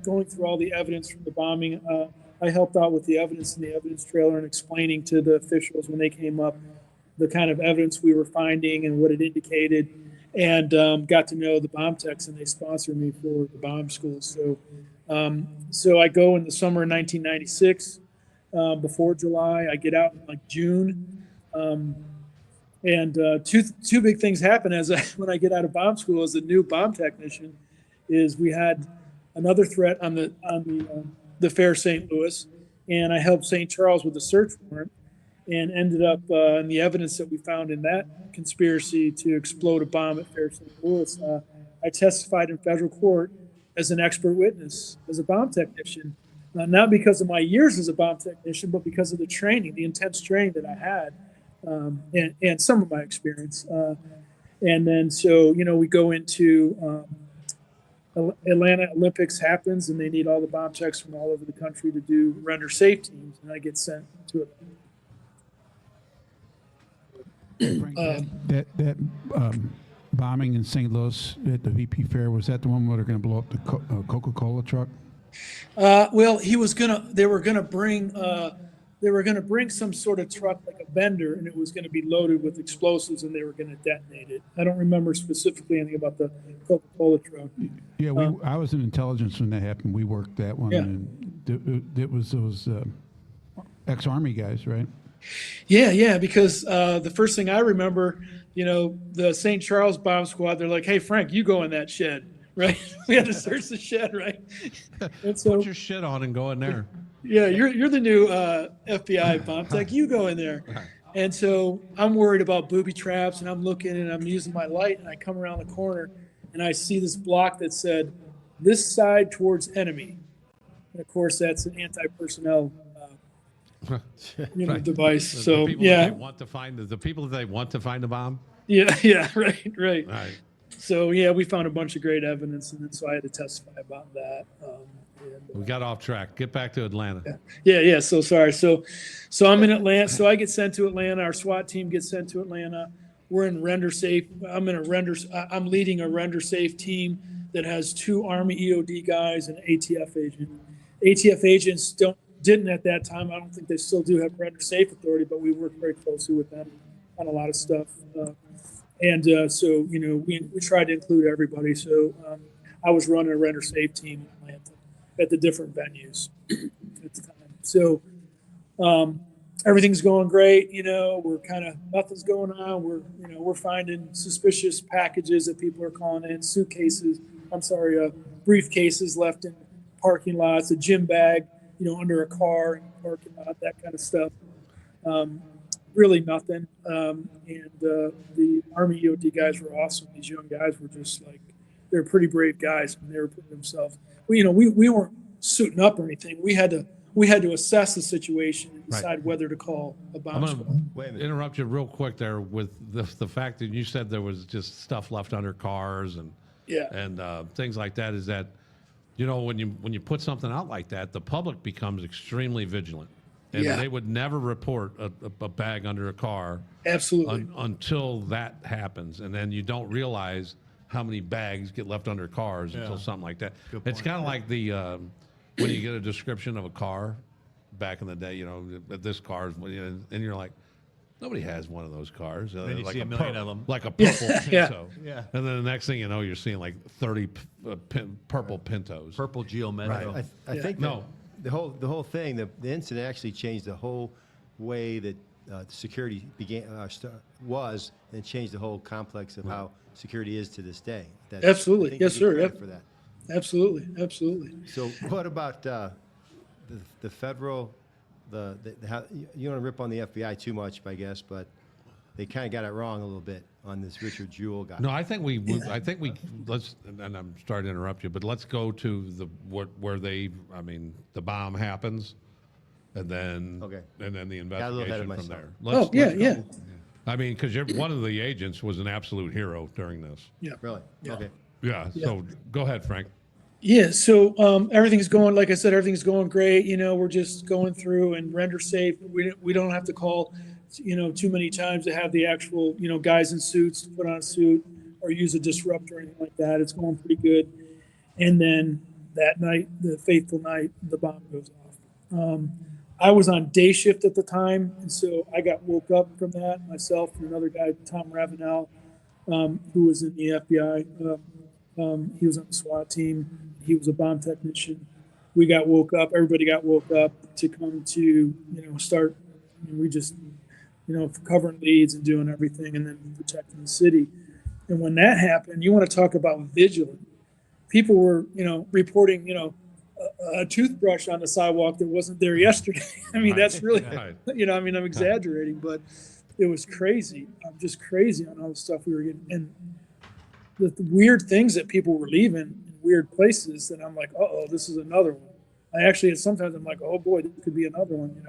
through all the evidence from the bombing, I helped out with the evidence in the evidence trailer and explaining to the officials when they came up the kind of evidence we were finding and what it indicated, and got to know the bomb techs, and they sponsored me for the bomb school. So I go in the summer of 1996, before July. I get out in like June. And two big things happen when I get out of bomb school as a new bomb technician. Is we had another threat on the fair St. Louis, and I helped St. Charles with a search warrant, and ended up in the evidence that we found in that conspiracy to explode a bomb at fair St. Louis. I testified in federal court as an expert witness as a bomb technician, not because of my years as a bomb technician, but because of the training, the intense training that I had. And some of my experience. And then, so, we go into Atlanta Olympics happens, and they need all the bomb techs from all over the country to do render safe teams, and I get sent to it. Frank, that bombing in St. Louis at the VP Fair, was that the one where they're going to blow up the Coca-Cola truck? Well, they were gonna bring some sort of truck, like a bender, and it was going to be loaded with explosives, and they were going to detonate it. I don't remember specifically anything about the Coca-Cola truck. Yeah, I was in intelligence when that happened. We worked that one, Yeah. and it was those ex-Army guys, right? Yeah, because the first thing I remember, the St. Charles bomb squad, they're like, "Hey, Frank, you go in that shed," right? We had to search the shed, right? And so, Put your shit on and go in there. yeah, you're the new FBI bomb tech. You go in there. And so I'm worried about booby traps, and I'm looking, and I'm using my light, and I come around the corner, and I see this block that said, "This side towards enemy." And of course, that's an anti-personnel Right. device. The So people yeah, that they want to find the people that they want to find the bomb. yeah, right. Right. So yeah, we found a bunch of great evidence, and then so I had to testify about that. We got off track. Get back to Atlanta. Yeah. So sorry. So I'm in Atlanta. So I get sent to Atlanta. Our SWAT team gets sent to Atlanta. We're in render safe. I'm leading a render safe team that has 2 Army EOD guys and an ATF agent. ATF agents didn't at that time. I don't think they still do have render safe authority, but we work very closely with them on a lot of stuff. So we tried to include everybody. So I was running a render safe team in Atlanta at the different venues at the time. So everything's going great. We're kind of nothing's going on. We're finding suspicious packages that people are calling in, suitcases. I'm sorry, briefcases left in parking lots, a gym bag, under a car in the parking lot, that kind of stuff. Really nothing. And the Army EOD guys were awesome. These young guys were just like, they're pretty brave guys, and they were putting themselves. We weren't suiting up or anything. We had to assess the situation and decide whether to call a bomb I'm going squad. Wait a minute. to interrupt you real quick there with the fact that you said there was just stuff left under cars and Yeah. things like that. Is that, when you put something out like that, the public becomes extremely vigilant. And Yeah. they would never report a bag under a car Absolutely. until that happens. And then you don't realize how many bags get left under cars until something like that. It's kind of like the when you get a description of a car back in the day, this car, and you're like, nobody has one of those cars. Then you like see a million of them. Like a purple Yeah. Pinto. Yeah. And then the next thing you know, you're seeing like 30 purple Pintos. Purple Geo Metro. I think No. the whole thing, the incident actually changed the whole way that security was, and changed the whole complex of how security is to this day. Absolutely. I think Yes, you get sir. credit Yep. For that. Absolutely. So what about the federal? How, you don't want to rip on the FBI too much, I guess, but they kind of got it wrong a little bit on this Richard Jewell guy. No, I think we let's, and I'm sorry to interrupt you, but let's go to where the bomb happens, and then the Got a little ahead of investigation from myself. there. Oh, yeah. I mean, because one of the agents was an absolute hero during this. Yeah. Really? Yeah. Okay. Yeah. So go ahead, Frank. Yeah, so everything's going, like I said, everything's going great. We're just going through and render safe. We don't have to call, too many times to have the actual, guys in suits to put on a suit or use a disruptor or anything like that. It's going pretty good. And then that night, the fateful night, the bomb goes off. I was on day shift at the time, and so I got woke up from that myself and another guy, Tom Ravenel, who was in the FBI. He was on the SWAT team. He was a bomb technician. We got woke up. Everybody got woke up to come to, start. We just, covering leads and doing everything, and then protecting the city. And when that happened, you want to talk about vigilant. People were, reporting, a toothbrush on the sidewalk that wasn't there yesterday. I mean, that's really, Right. I'm exaggerating, but it was crazy. Just crazy on all the stuff we were getting. And the weird things that people were leaving in weird places, and I'm like, uh-oh, this is another one. I actually, sometimes I'm like, oh boy, this could be another one,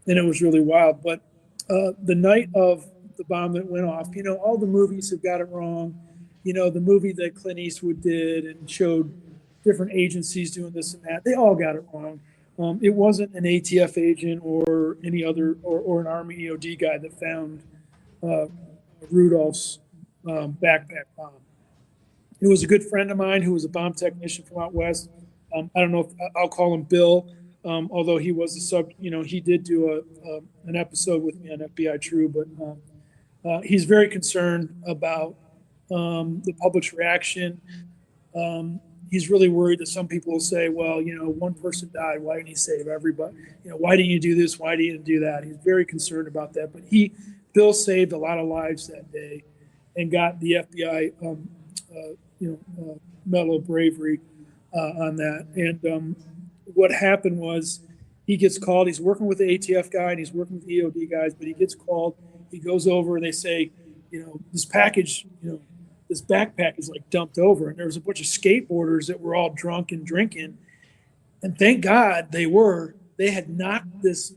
and it was really wild. But the night of the bomb that went off, all the movies have got it wrong. The movie that Clint Eastwood did and showed different agencies doing this and that, they all got it wrong. It wasn't an ATF agent or any other, or an Army EOD guy that found Rudolph's backpack bomb. It was a good friend of mine who was a bomb technician from out west. I don't know if I'll call him Bill, although he was a sub. He did do an episode with me on FBI True, but he's very concerned about the public's reaction. He's really worried that some people will say, well, one person died. Why didn't he save everybody? Why didn't you do this? Why didn't you do that? He's very concerned about that. But Bill saved a lot of lives that day and got the FBI, Medal of Bravery on that. And what happened was he gets called. He's working with the ATF guy and he's working with the EOD guys, but he gets called. He goes over and they say, this package, this backpack is like dumped over. And there was a bunch of skateboarders that were all drunk and drinking. And thank God they had knocked this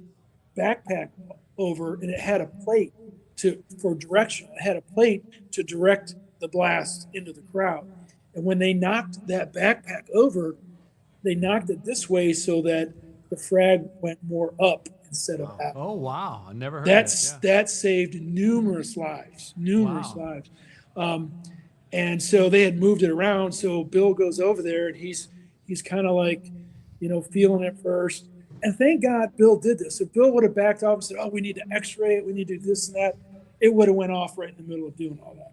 backpack over and it had a plate for direction. It had a plate to direct the blast into the crowd. And when they knocked that backpack over, they knocked it this way so that the frag went more up instead of out. Oh, wow. I never heard That saved numerous lives. And so they had moved it around. So Bill goes over there and he's kind of like, feeling it first. And thank God Bill did this. If Bill would have backed off and said, oh, we need to x-ray it, we need to do this and that, it would have went off right in the middle of doing all that.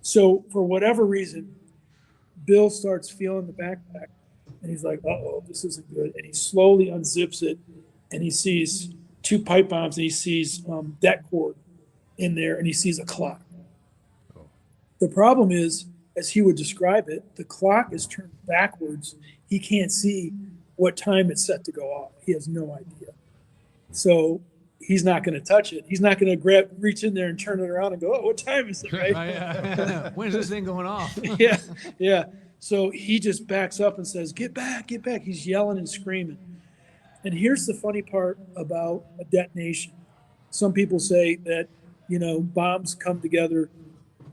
So for whatever reason, Bill starts feeling the backpack and he's like, uh-oh, this isn't good. And he slowly unzips it and he sees 2 pipe bombs, and he sees deck cord in there, and he sees a clock. The problem is, as he would describe it, the clock is turned backwards. He can't see what time it's set to go off. He has no idea. So he's not going to touch it. He's not going to reach in there and turn it around and go, oh, what time is it, right? When's this thing going off? Yeah, yeah. So he just backs up and says, get back, get back. He's yelling and screaming. And here's the funny part about a detonation. Some people say that, bombs come together,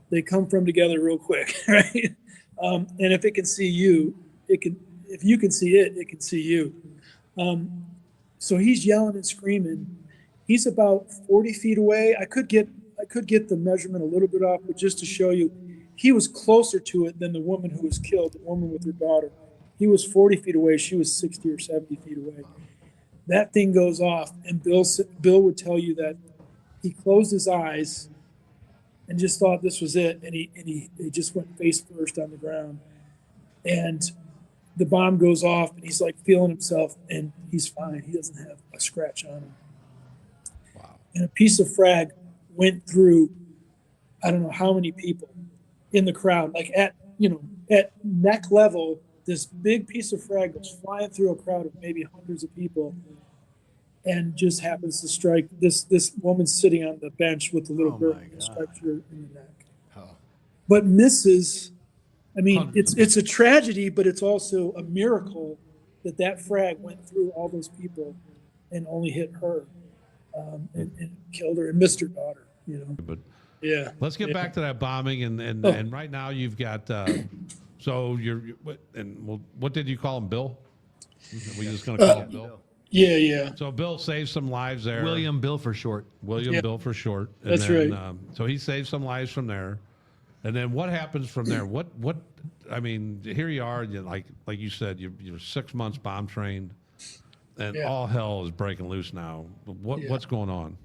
they come from together real quick, right? And if it can see you, if you can see it, it can see you. So he's yelling and screaming. He's about 40 feet away. I could get the measurement a little bit off, but just to show you, he was closer to it than the woman who was killed, the woman with her daughter. He was 40 feet away. She was 60 or 70 feet away. That thing goes off, and Bill would tell you that he closed his eyes and just thought this was it, and he just went face first on the ground. And the bomb goes off, and he's like feeling himself, and he's fine. He doesn't have a scratch on him. Wow. And a piece of frag went through, I don't know how many people in the crowd, like at neck level. This big piece of frag goes flying through a crowd of maybe hundreds of people, and just happens to strike this woman sitting on the bench with the little girl, and strikes her in the neck. Oh. But misses. I mean, it's a tragedy, but it's also a miracle that frag went through all those people and only hit her, and killed her and missed her daughter. But yeah. Let's get back to that bombing, and right now you've got. So what did you call him, Bill? Are we just going to call him Bill? Yeah, yeah. So Bill saved some lives there. William Bill for short. Bill for short. And That's right. So he saved some lives from there. And then what happens from there? What? I mean, here you are. Like you said, you're 6 months bomb trained, and all hell is breaking loose now. What's going on?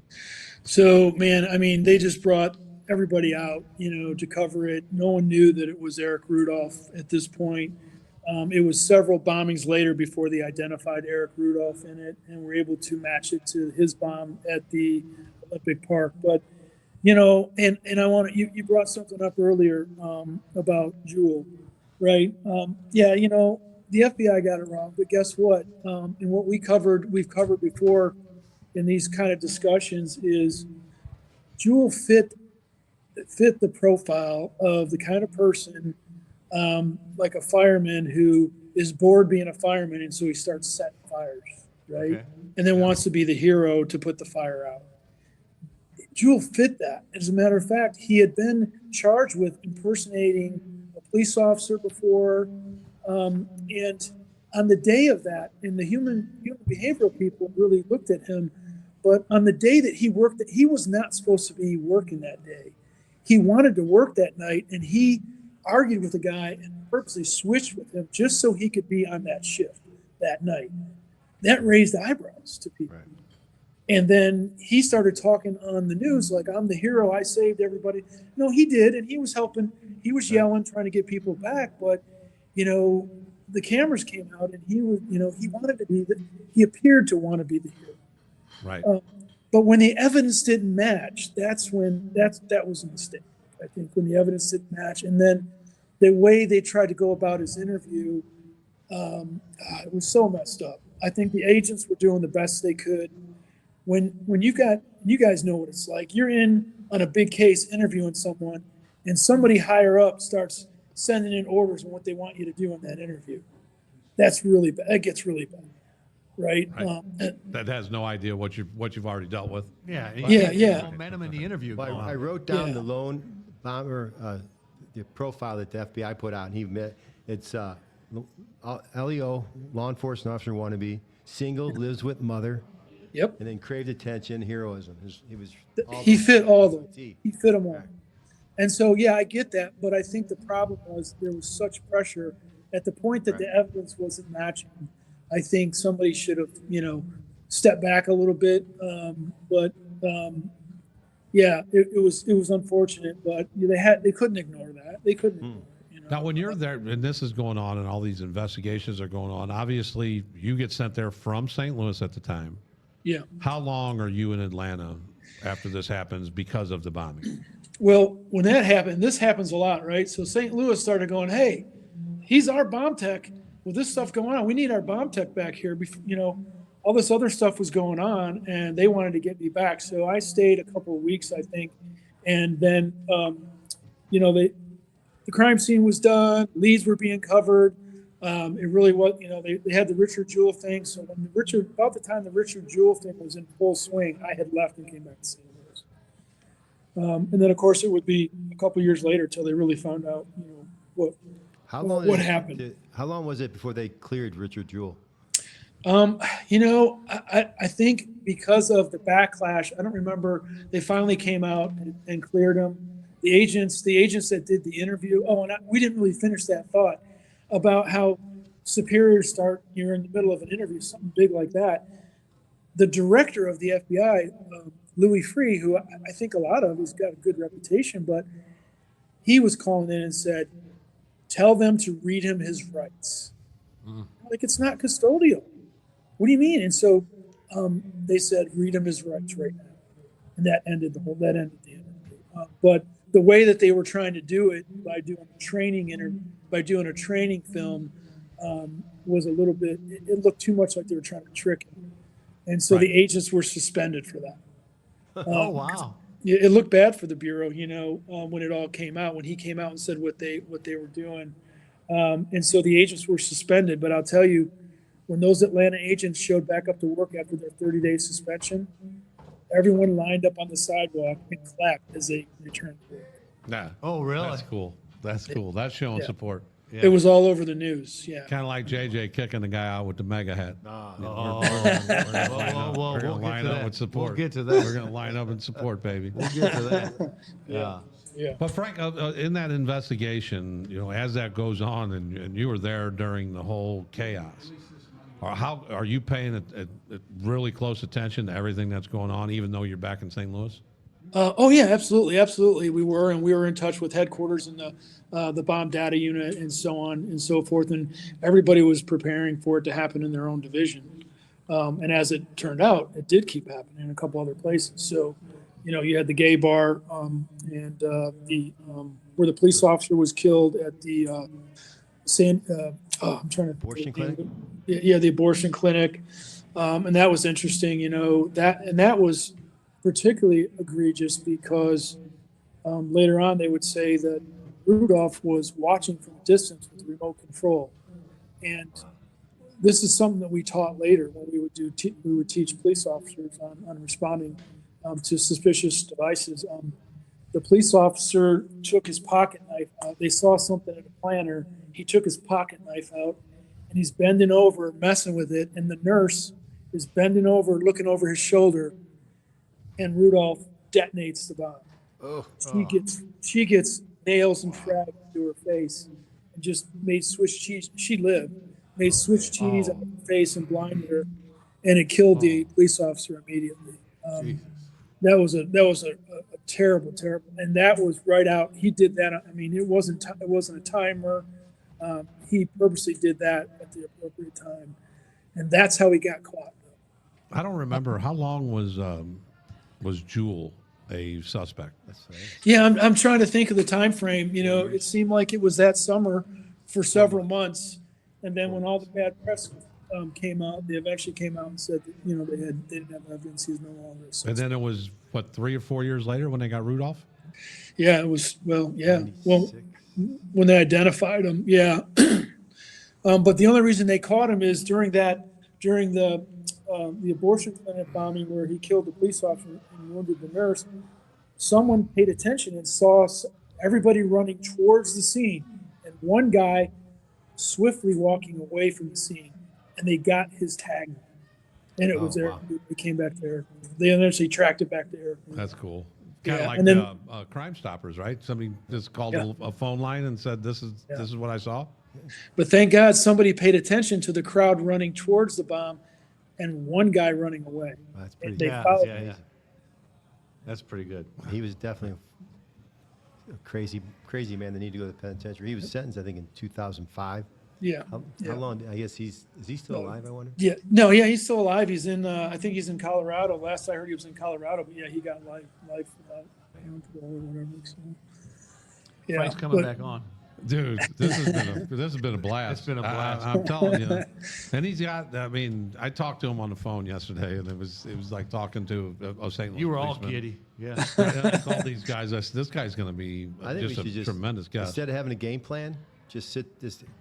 So, man, I mean, they just brought everybody out, to cover it. No one knew that it was Eric Rudolph at this point. It was several bombings later before they identified Eric Rudolph in it, and were able to match it to his bomb at the Olympic Park. But, and I want to, you brought something up earlier about Jewel, right? The FBI got it wrong, but guess what? And what we've covered before in these kind of discussions is Jewel fit the profile of the kind of person like a fireman who is bored being a fireman, and so he starts setting fires, right? Okay. And then wants to be the hero to put the fire out. Jewel fit that. As a matter of fact, he had been charged with impersonating a police officer before, and on the day of that, and the human behavioral people really looked at him, but on the day that he worked, he was not supposed to be working that day. He wanted to work that night, and he argued with the guy and purposely switched with him just so he could be on that shift that night. That raised eyebrows to people. Right. And then he started talking on the news like, I'm the hero, I saved everybody. No, he did, and he was helping. He was yelling, trying to get people back, but, the cameras came out, and he was, he wanted to be he appeared to want to be the hero. Right. But when the evidence didn't match, that was a mistake. I think when the evidence didn't match, and then the way they tried to go about his interview, it was so messed up. I think the agents were doing the best they could. When you guys know what it's like. You're in on a big case interviewing someone, and somebody higher up starts sending in orders on what they want you to do in that interview. That's really bad. That gets really bad. Right. That has no idea what you've already dealt with. Yeah. Momentum in the interview. Well, I wrote down the lone bomber, the profile that the FBI put out, and he met. It's LEO, law enforcement officer wannabe, single, lives with mother. Yep. And then craved attention, heroism. He fit all of them. He fit them all. Right. And so, I get that, but I think the problem was there was such pressure at the point that the evidence wasn't matching. I think somebody should have, stepped back a little bit. It was unfortunate, but they couldn't ignore that. They couldn't. Ignore it, Now, when you're there, and this is going on, and all these investigations are going on, obviously you get sent there from St. Louis at the time. Yeah. How long are you in Atlanta after this happens because of the bombing? Well, when that happened, this happens a lot, right? So St. Louis started going, hey, he's our bomb tech. With this stuff going on, we need our bomb tech back here. You know, all this other stuff was going on, and they wanted to get me back. So I stayed a couple of weeks, I think, and then, you know, the crime scene was done. Leads were being covered. It really was, you know, they had the Richard Jewell thing. So when about the time the Richard Jewell thing was in full swing, I had left and came back to St. Louis. And then, of course, it would be a couple years later till they really found out, you know, what happened. How long was it before they cleared Richard Jewell? You know, I think because of the backlash, I don't remember. They finally came out and cleared him. The agents that did the interview. Oh, and we didn't really finish that thought about how superiors start. You're in the middle of an interview, something big like that. The director of the FBI, Louis Freeh, who I think a lot of has got a good reputation, but he was calling in and said, "Tell them to read him his rights." Like, it's not custodial. What do you mean? And so they said, "Read him his rights right now," and that ended the interview. But the way that they were trying to do it by doing a training film was a little bit. It looked too much like they were trying to trick him, and so the agents were suspended for that. Oh, wow. It looked bad for the bureau, you know, when it all came out. When he came out and said what they were doing, and so the agents were suspended. But I'll tell you, when those Atlanta agents showed back up to work after their 30-day suspension, everyone lined up on the sidewalk and clapped as they returned to work. Nah. Oh, really? That's cool. That's cool. That's showing support. Yeah. It was all over the news. Yeah. Kind of like JJ kicking the guy out with the mega hat. Whoa, We're going to line up with support. We'll get to that. We're going to line up and support, baby. We'll get to that. Yeah. Yeah. But Frank, in that investigation, you know, as that goes on, and you were there during the whole chaos, or how are you paying a really close attention to everything that's going on, even though you're back in St. Louis? Oh yeah, absolutely. We were in touch with headquarters and the bomb data unit and so on and so forth, and everybody was preparing for it to happen in their own division. And as it turned out, it did keep happening in a couple other places. So, you know, you had the gay bar and where the police officer was killed at the I'm trying to Abortion clinic? Yeah, the abortion clinic, and that was interesting. You know, that was particularly egregious because later on they would say that Rudolph was watching from a distance with remote control, and this is something that we taught later when we would teach police officers on responding to suspicious devices. The police officer took his pocket knife out. They saw something in a planter. He took his pocket knife out, and he's bending over, messing with it. And the nurse is bending over, looking over his shoulder, and Rudolph detonates the bomb. She gets nails and fragments to her face, and just made Swiss cheese. She lived, made Swiss cheese on her face and blinded her, and it killed the police officer immediately. That was a terrible, and that was right out. He did that. I mean, it wasn't a timer. He purposely did that at the appropriate time, and that's how he got caught. I don't remember how long was Jewell a suspect. Yeah, I'm trying to think of the time frame. You know, it seemed like it was that summer for several months, and then when all the bad press came out, they eventually came out and said that, you know, they didn't have evidence. He's no longer a suspect. And then it was what, 3 or 4 years later when they got Rudolph? Yeah, it was. Well, yeah. Well, when they identified him, yeah. But the only reason they caught him is during the abortion clinic bombing where he killed the police officer and wounded the nurse. Someone paid attention and saw everybody running towards the scene, and one guy swiftly walking away from the scene, and they got his tag, and it was there. Wow. They came back there. They eventually tracked it back there. That's cool. Kind of Yeah, like and then- Crime Stoppers, right? Somebody just called a phone line and said, "This is what I saw." But thank God somebody paid attention to the crowd running towards the bomb, and one guy running away. That's And pretty. they followed. Yeah. That's pretty good. He was definitely a crazy man that needed to go to the penitentiary. He was sentenced, I think, in 2005. Yeah. How Yeah. long? I guess is he still alive? I wonder. Yeah. No, yeah, he's still alive. He's in, I think he's in Colorado. Last I heard he was in Colorado, but yeah, he got life without parole or whatever. So, yeah. Frank's coming but- back on. Dude, this has been a blast. It's been a blast. I'm telling you. And he's got. I mean, I talked to him on the phone yesterday, and it was like talking to a St. Louis You were all policeman. giddy. Yeah. I told these guys, I said, this guy's going to be I think just we should a just tremendous guest. instead of having a game plan, just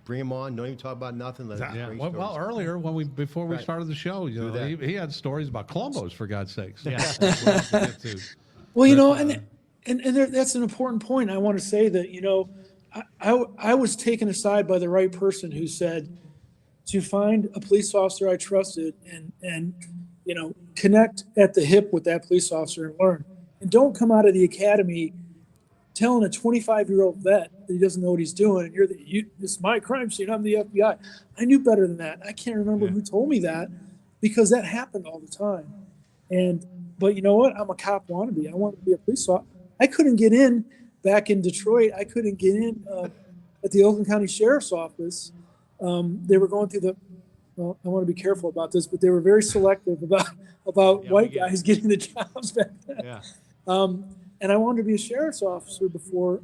bring him on. Don't even talk about nothing. Let him Yeah. bring Well, stories. earlier before we Right. started the show, you Do know, that. he had stories about Columbus, for God's sakes. Yeah. We'll have to get to. Well, you But, know, and there, that's an important point. I want to say that, you know, I was taken aside by the right person who said to find a police officer I trusted and you know, connect at the hip with that police officer and learn. And don't come out of the academy telling a 25-year-old vet that he doesn't know what he's doing. And this is my crime scene. I'm the FBI. I knew better than that. I can't remember who told me that because that happened all the time. But you know what? I'm a cop wannabe. I want to be a police officer. I couldn't get in back in Detroit. I couldn't get in at the Oakland County Sheriff's Office. They were going through well, I want to be careful about this, but they were very selective about white guys getting the jobs back then. Yeah. And I wanted to be a sheriff's officer before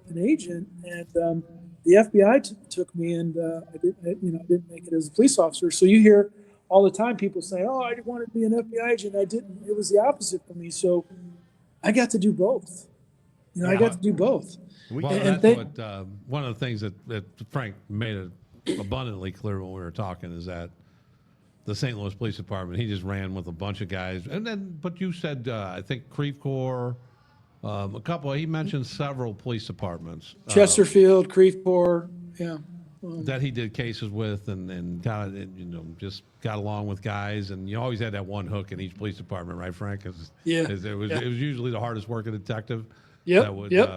an agent, and the FBI took me, and I didn't make it as a police officer. So you hear all the time people saying, "Oh, I wanted to be an FBI agent." I didn't. It was the opposite for me. So I got to do both. You know, I got to do both. Well, And that's what one of the things that Frank made it abundantly clear when we were talking is that the St. Louis Police Department, he just ran with a bunch of guys. And then, but you said, I think Creve Corps, a couple, he mentioned several police departments. Chesterfield, Creveport, yeah. That he did cases with and just got along with guys. And you always had that one hook in each police department, right, Frank? Yeah. It was usually the hardest working detective. Yep, That would, yep.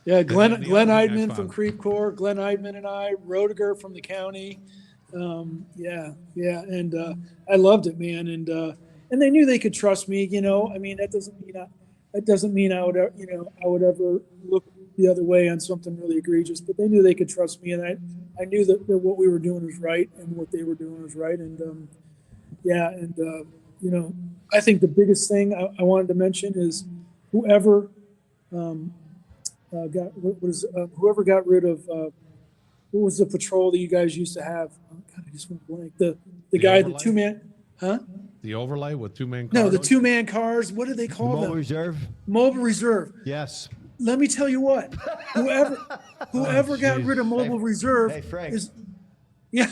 Yeah, Glenn the other thing I Eidman from found- Creveport, Glenn Eidman and I, Roediger from the county. Yeah, and I loved it, man. And they knew they could trust me. You know, I mean, that doesn't mean I would ever look the other way on something really egregious. But they knew they could trust me, and I knew that what we were doing was right, and what they were doing was right. And you know, I think the biggest thing I wanted to mention is whoever whoever got rid of what was the patrol that you guys used to have? Oh, God, I just went blank. The guy, overlay? the 2-man, huh? The overlay with two-man cars? No, the 2-man cars. What do they call Mobile them? Reserve. Mobile Reserve. Yes. Let me tell you what. Whoever got rid of Mobile Reserve Hey, Frank. is, yeah.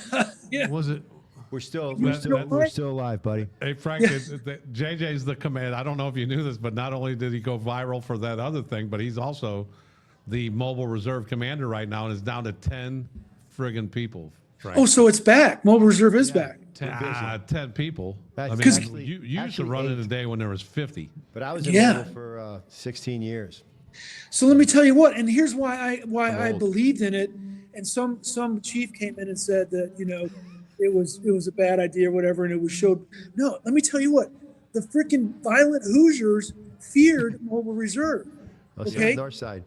Was it? We're still That- alive, buddy. Hey, Frank, JJ's the command. I don't know if you knew this, but not only did he go viral for that other thing, but he's also the Mobile Reserve commander right now and is down to 10 friggin' people, Frank. Oh, so it's back. Mobile Reserve is back. 10 people. I mean, Actually- you used to actually run in 8. a day when there was 50. But I was in Yeah. Mobile for 16 years. So let me tell you what, and here's why I old. believed in it. And some chief came in and said that, you know, it was a bad idea or whatever, and it was showed. No, let me tell you what, the freaking violent Hoosiers feared Mobile Reserve. Okay, North side.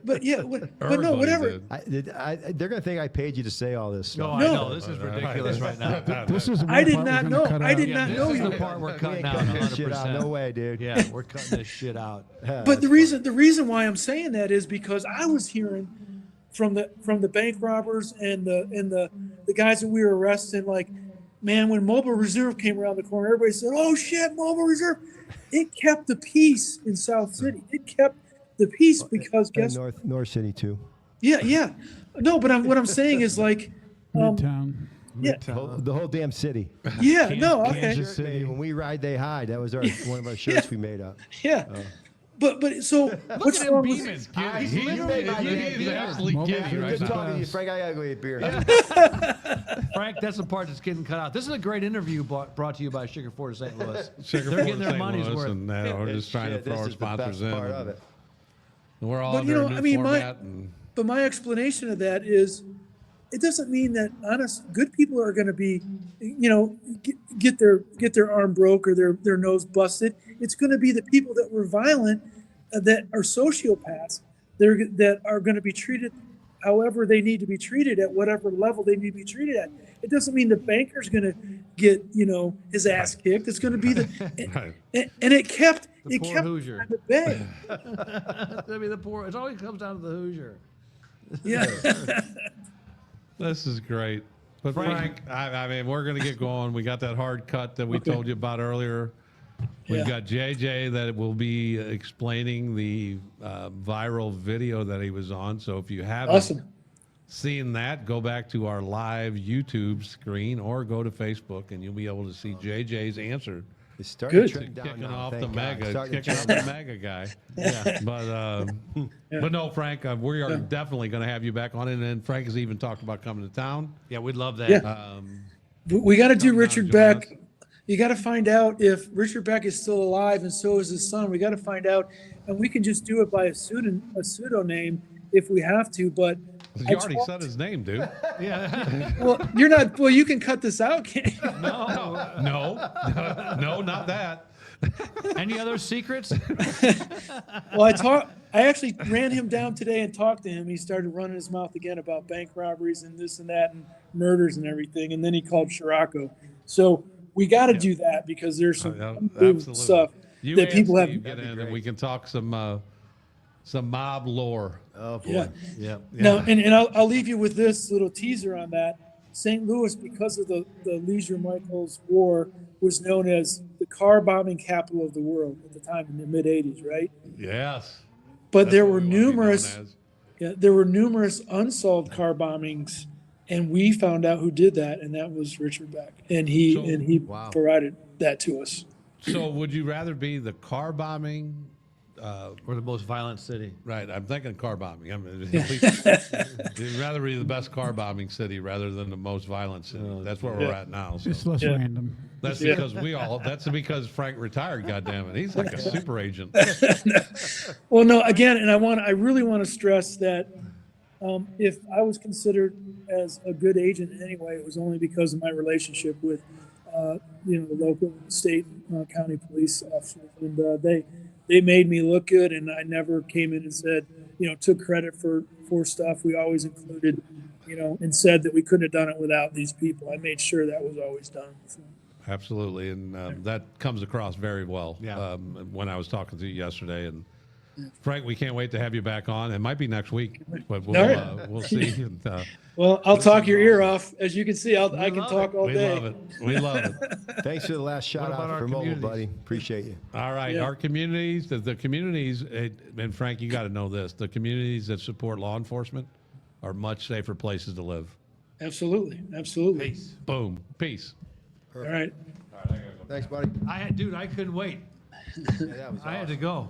but yeah, but no, Everybody whatever. did. They're going to think I paid you to say all this No, stuff. I know. This is ridiculous right now. This is the I one did part we're not gonna know. cut I out. did Yeah, not this know is you. the part we're We cutting ain't out cutting this shit out. 100%. No way, dude. Yeah, we're cutting this shit out. But the reason why I'm saying that is because I was hearing from the bank robbers and the guys that we were arresting, like, man, when Mobile Reserve came around the corner, everybody said, "Oh shit, Mobile Reserve!" It kept the peace in South City. It kept the peace because guess North City too. yeah. No, but what I'm saying is like, Midtown. yeah, The whole damn city. yeah, no, okay, Kansas City. When we ride, they hide. That was one of our shirts we made up. yeah. But so what's wrong with He's giddy. absolutely Mobile giddy Reserve right Good now. talking to you, Frank. I gotta go get beer. Frank, that's the part that's getting cut out. This is a great interview brought to you by Sugar Ford of St. Louis. Sugar They're Ford, getting their St. money's Louis, worth. and we're just trying to Shit, throw this our is the best sponsors in. part of it. And we're all But, you under know, a new I mean, format. And But my explanation of that is, it doesn't mean that good people are going to be, you know, get their arm broke or their nose busted. It's going to be the people that were violent, that are sociopaths, that are going to be treated however they need to be treated at whatever level they need to be treated at. It doesn't mean the banker's going to get, his ass kicked. It's going to be Right. and it kept The it poor kept Hoosier. at bay. I mean, the poor. It always comes down to the Hoosier. Yeah. This is great. But Frank, I mean, we're going to get going. We got that hard cut that we told you about earlier. We've got JJ that will be explaining the viral video that he was on. So if you haven't Awesome. seen that, go back to our live YouTube screen or go to Facebook and you'll be able to see JJ's answer. It's starting Good. to trend down Kicking now, off thank the God. mega, Starting to kicking off trend the mega guy. Yeah. But no, Frank, we are definitely going to have you back on it. And Frank has even talked about coming to town. Yeah, we'd love that. Yeah. We got to do Come down Richard and join Beck. You got to find out if Richard Beck is still alive, and so is his son. We got to find out, and we can just do it by a pseudo name if we have to. But You already said his name, dude. Yeah. well, you're not. Well, you can cut this out, can't you? No, not that. Any other secrets? Well, I actually ran him down today and talked to him. He started running his mouth again about bank robberies and this and that and murders and everything. And then he called Scirocco. So we got to do that because there's some unbelievable stuff You that and people have. Steve get in and we can talk some mob lore. Oh, boy. Yeah. Yeah. Now, and I'll leave you with this little teaser on that. St. Louis, because of the Leisure Michaels War, was known as the car bombing capital of the world at the time in the mid '80s, right? Yes. But That's there what were we wanna be known numerous, as. there were numerous unsolved car bombings, and we found out who did that, and that was Richard Beck, and he Wow. provided that to us. So would you rather be the car bombing? We're the most violent city. Right, I'm thinking car bombing. You'd rather be the best car bombing city rather than the most violent city. That's where we're at now. So. Just less Yeah. random. That's because that's because Frank retired. God damn it, he's like a super agent. Well, no, again, and I really want to stress that if I was considered as a good agent anyway, it was only because of my relationship with, the local, state, county police officers, and they made me look good, and I never came in and said, took credit for stuff. We always included, and said that we couldn't have done it without these people. I made sure that was always done. So. Absolutely, and that comes across very well. Yeah. When I was talking to you yesterday, and Frank, we can't wait to have you back on. It might be next week, but we'll All right. we'll see. And, Well, I'll talk your ear off. As you can see, I can love talk it. all we day. love it. We love it. Thanks for the last shout about out our for mobile, communities? buddy. Appreciate you. All right, Yeah. our communities, the communities, and Frank, you got to know this: the communities that support law enforcement are much safer places to live. Absolutely. Absolutely. Peace. Boom, peace. All right. Thanks, buddy. I couldn't wait. Yeah, that was I had awesome. to go.